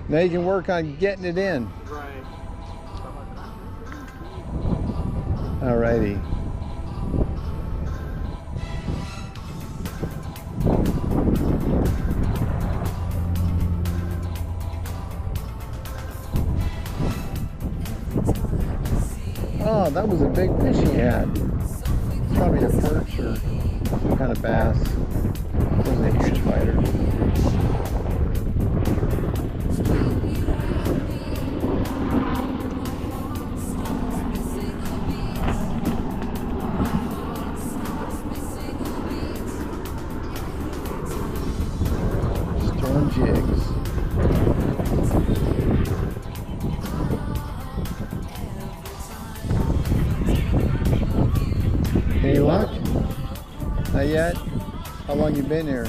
Now you can work on getting it in. Right. Alrighty. Oh, that was a big fish he had. Probably a perch or some kind of bass. It was a huge fighter. Storm jigs. Any luck? Not yet? How long you been here?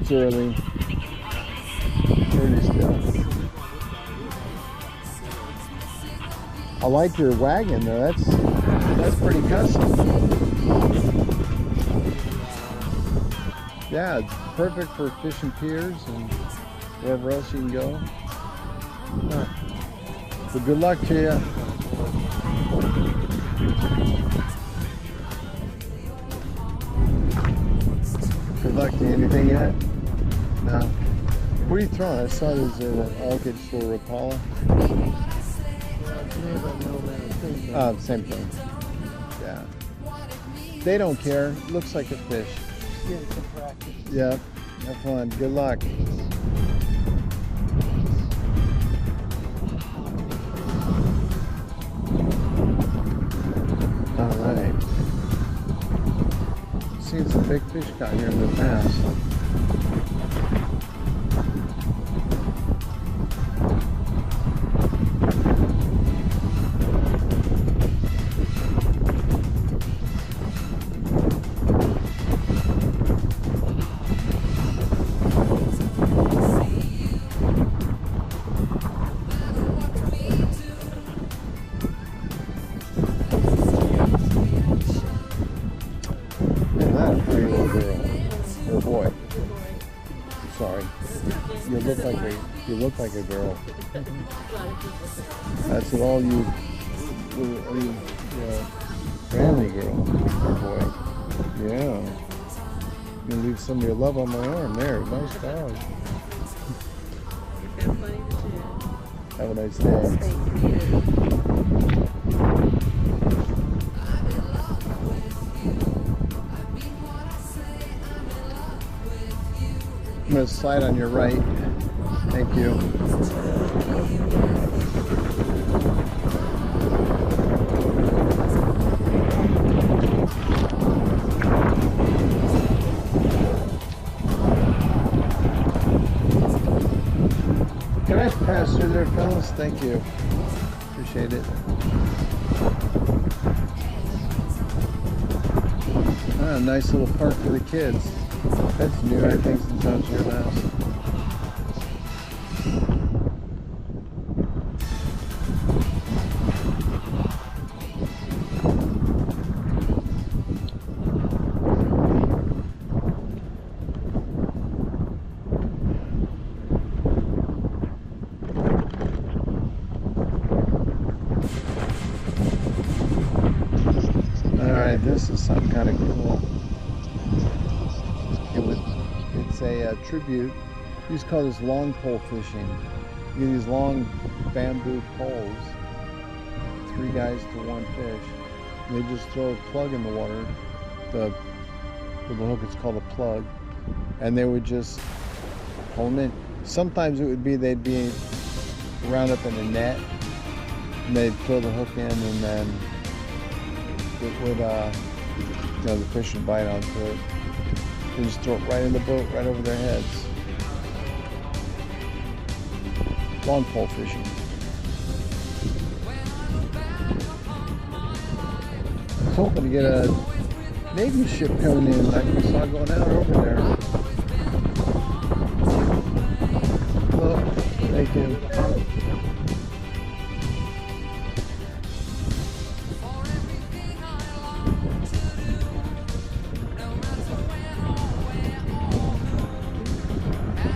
It's early. Early still. I like your wagon though. That's pretty custom. Yeah, it's perfect for fishing piers and wherever else you can go. Huh. So good luck to you. Good luck to you. Anything yet? No. What are you throwing? I saw there's okay, just a little Rapala. Same thing. Yeah. They don't care. Looks like a fish. Yeah. Have fun. Good luck. Alright. Seen some big fish caught here in the past. You look like a girl. That's what all you family girl, boy. Yeah. You leave some of your love on my arm there. Nice dog. Have a nice day. I'm going to slide on your right. Thank you. Can I pass through there, fellas? Thank you. Appreciate it. Ah, nice little park for the kids. That's new, I think, since I was here last. Alright, this is something kind of cool. It's a tribute. We used to call this long pole fishing. You get these long bamboo poles, 3 guys to 1 fish. And they just throw a plug in the water. With the hook, it's called a plug. And they would just pull them in. Sometimes it would be they'd be wound up in a net, and they'd throw the hook in, and then it would, the fish would bite onto it. They just throw it right in the boat, right over their heads. Long pole fishing. I was hoping to get a Navy ship coming in, like we saw going out over there. Well, thank you.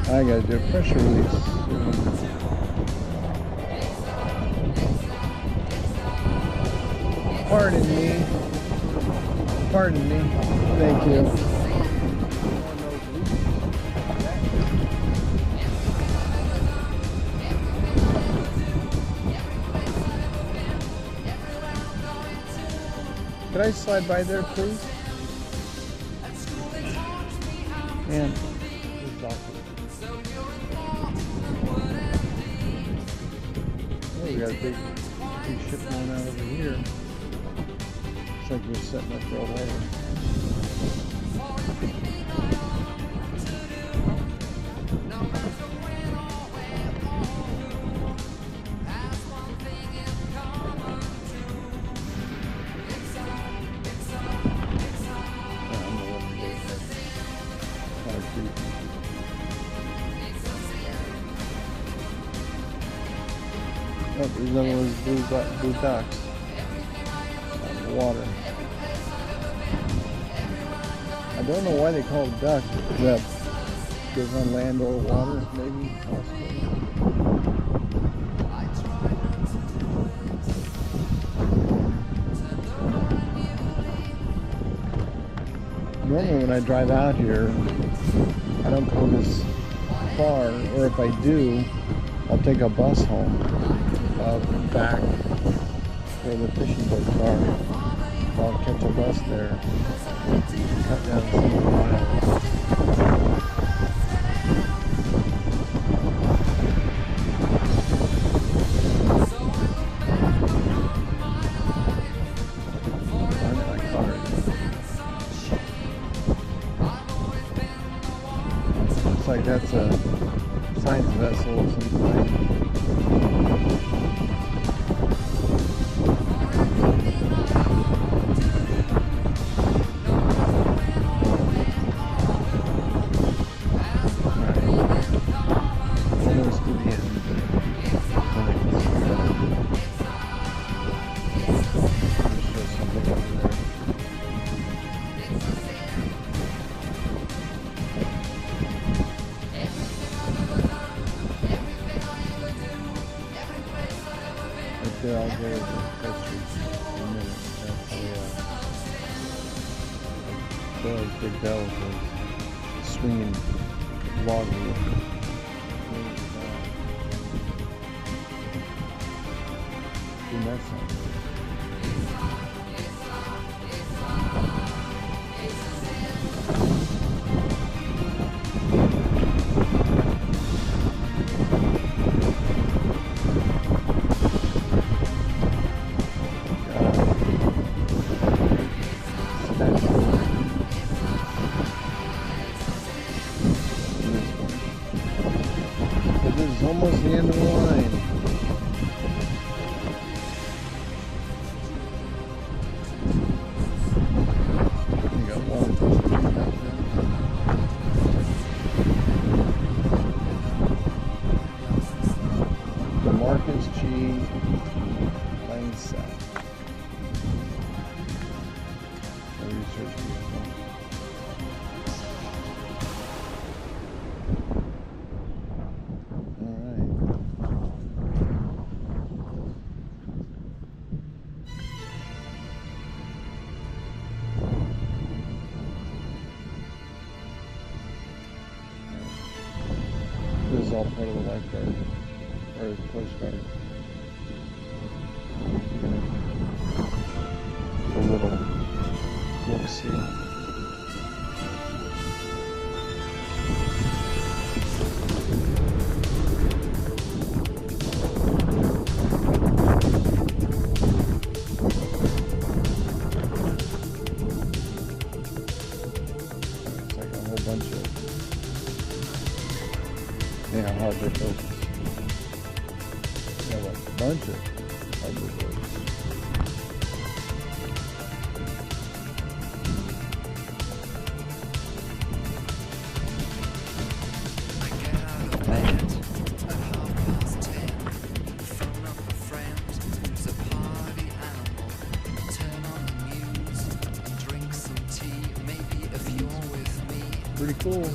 I gotta do a pressure release. Pardon me. Pardon me. Thank you. Could I slide by there, please? And we got a big ship going out over here. Looks like we're setting up real later. Oh, there's another one of those blue ducks on the water. I don't know why they call it duck. That goes on land or water, maybe, possibly. Normally when I drive out here, I don't go this far, or if I do, I'll take a bus home. Back where the fishing boats are. I'll catch a bus there, cut down some of the miles. Find my card. Looks like that's a science vessel of some kind. Right there, I'll go to the poster in a minute. That's those big bells was swinging log wheel. Doing that sound. This is almost the end of the line. You got one. The Marcus G. Lane South. Research vehicle. This is all part of the lifeguard, or the Coast Guard. A little look-see. It's like a whole bunch of, yeah, harbor boats. Yeah, like a bunch of harbor boats. Pretty cool.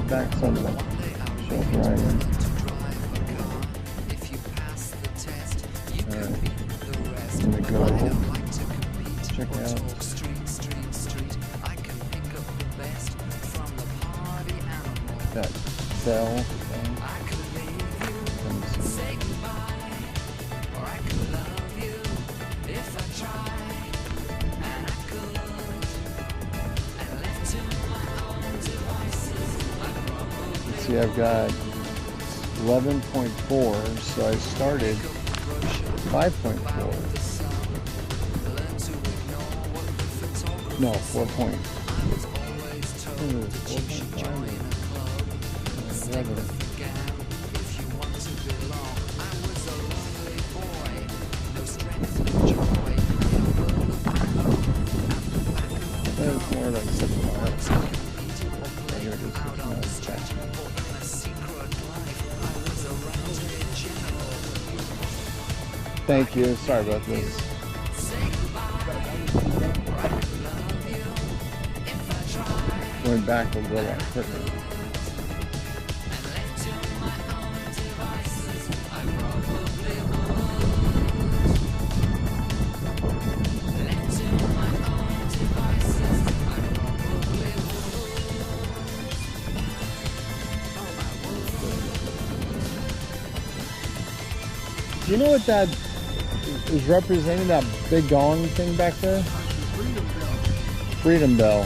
Back some of them. Shelf riding. Alright. I'm gonna go check out that bell. See, I've got 11.4, so I started 5.4. No, 4 point. 11. That's more like 6 miles. Here it is, 6 miles back. Thank you. Sorry about this. Going back a little quicker. Do you know what that is representing, that big gong thing back there? Freedom Bell.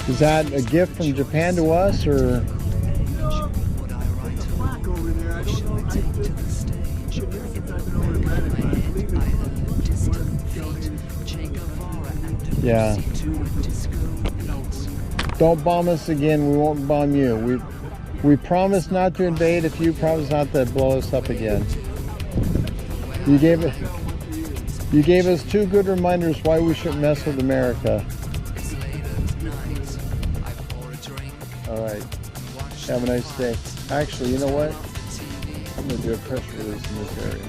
Is that a gift from Japan to us, or? Yeah. Don't bomb us again. We won't bomb you. We promise not to invade if you promise not to blow us up again. You gave us 2 good reminders why we shouldn't mess with America. All right. Have a nice day. Actually, you know what? I'm going to do a press release in this area.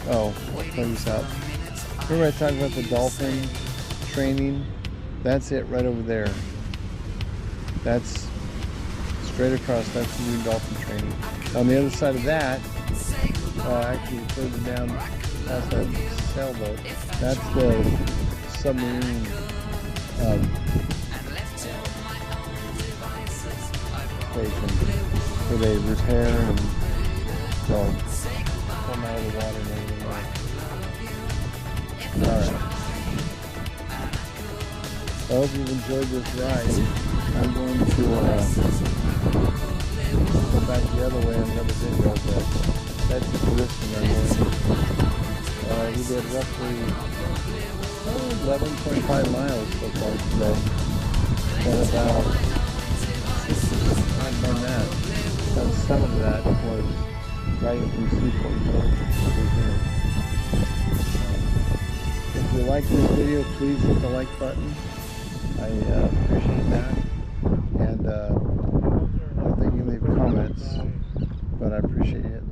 Oh, I'll play this out. Remember I talked about the dolphin training? That's it right over there. That's straight across, that's the new dolphin training. On the other side of that, actually further down past that sailboat, that's the submarine station where they repair and come out of the water and everything else. Alright. I hope you've enjoyed this ride. I'm going to go back the other way in another video, but that's the position I'm going. We did roughly 11.5 miles so far today. And about 6 on that. About 7 of that was riding from Seaport to here. If you like this video, please hit the like button. I appreciate that. And I don't think you leave comments, but I appreciate it.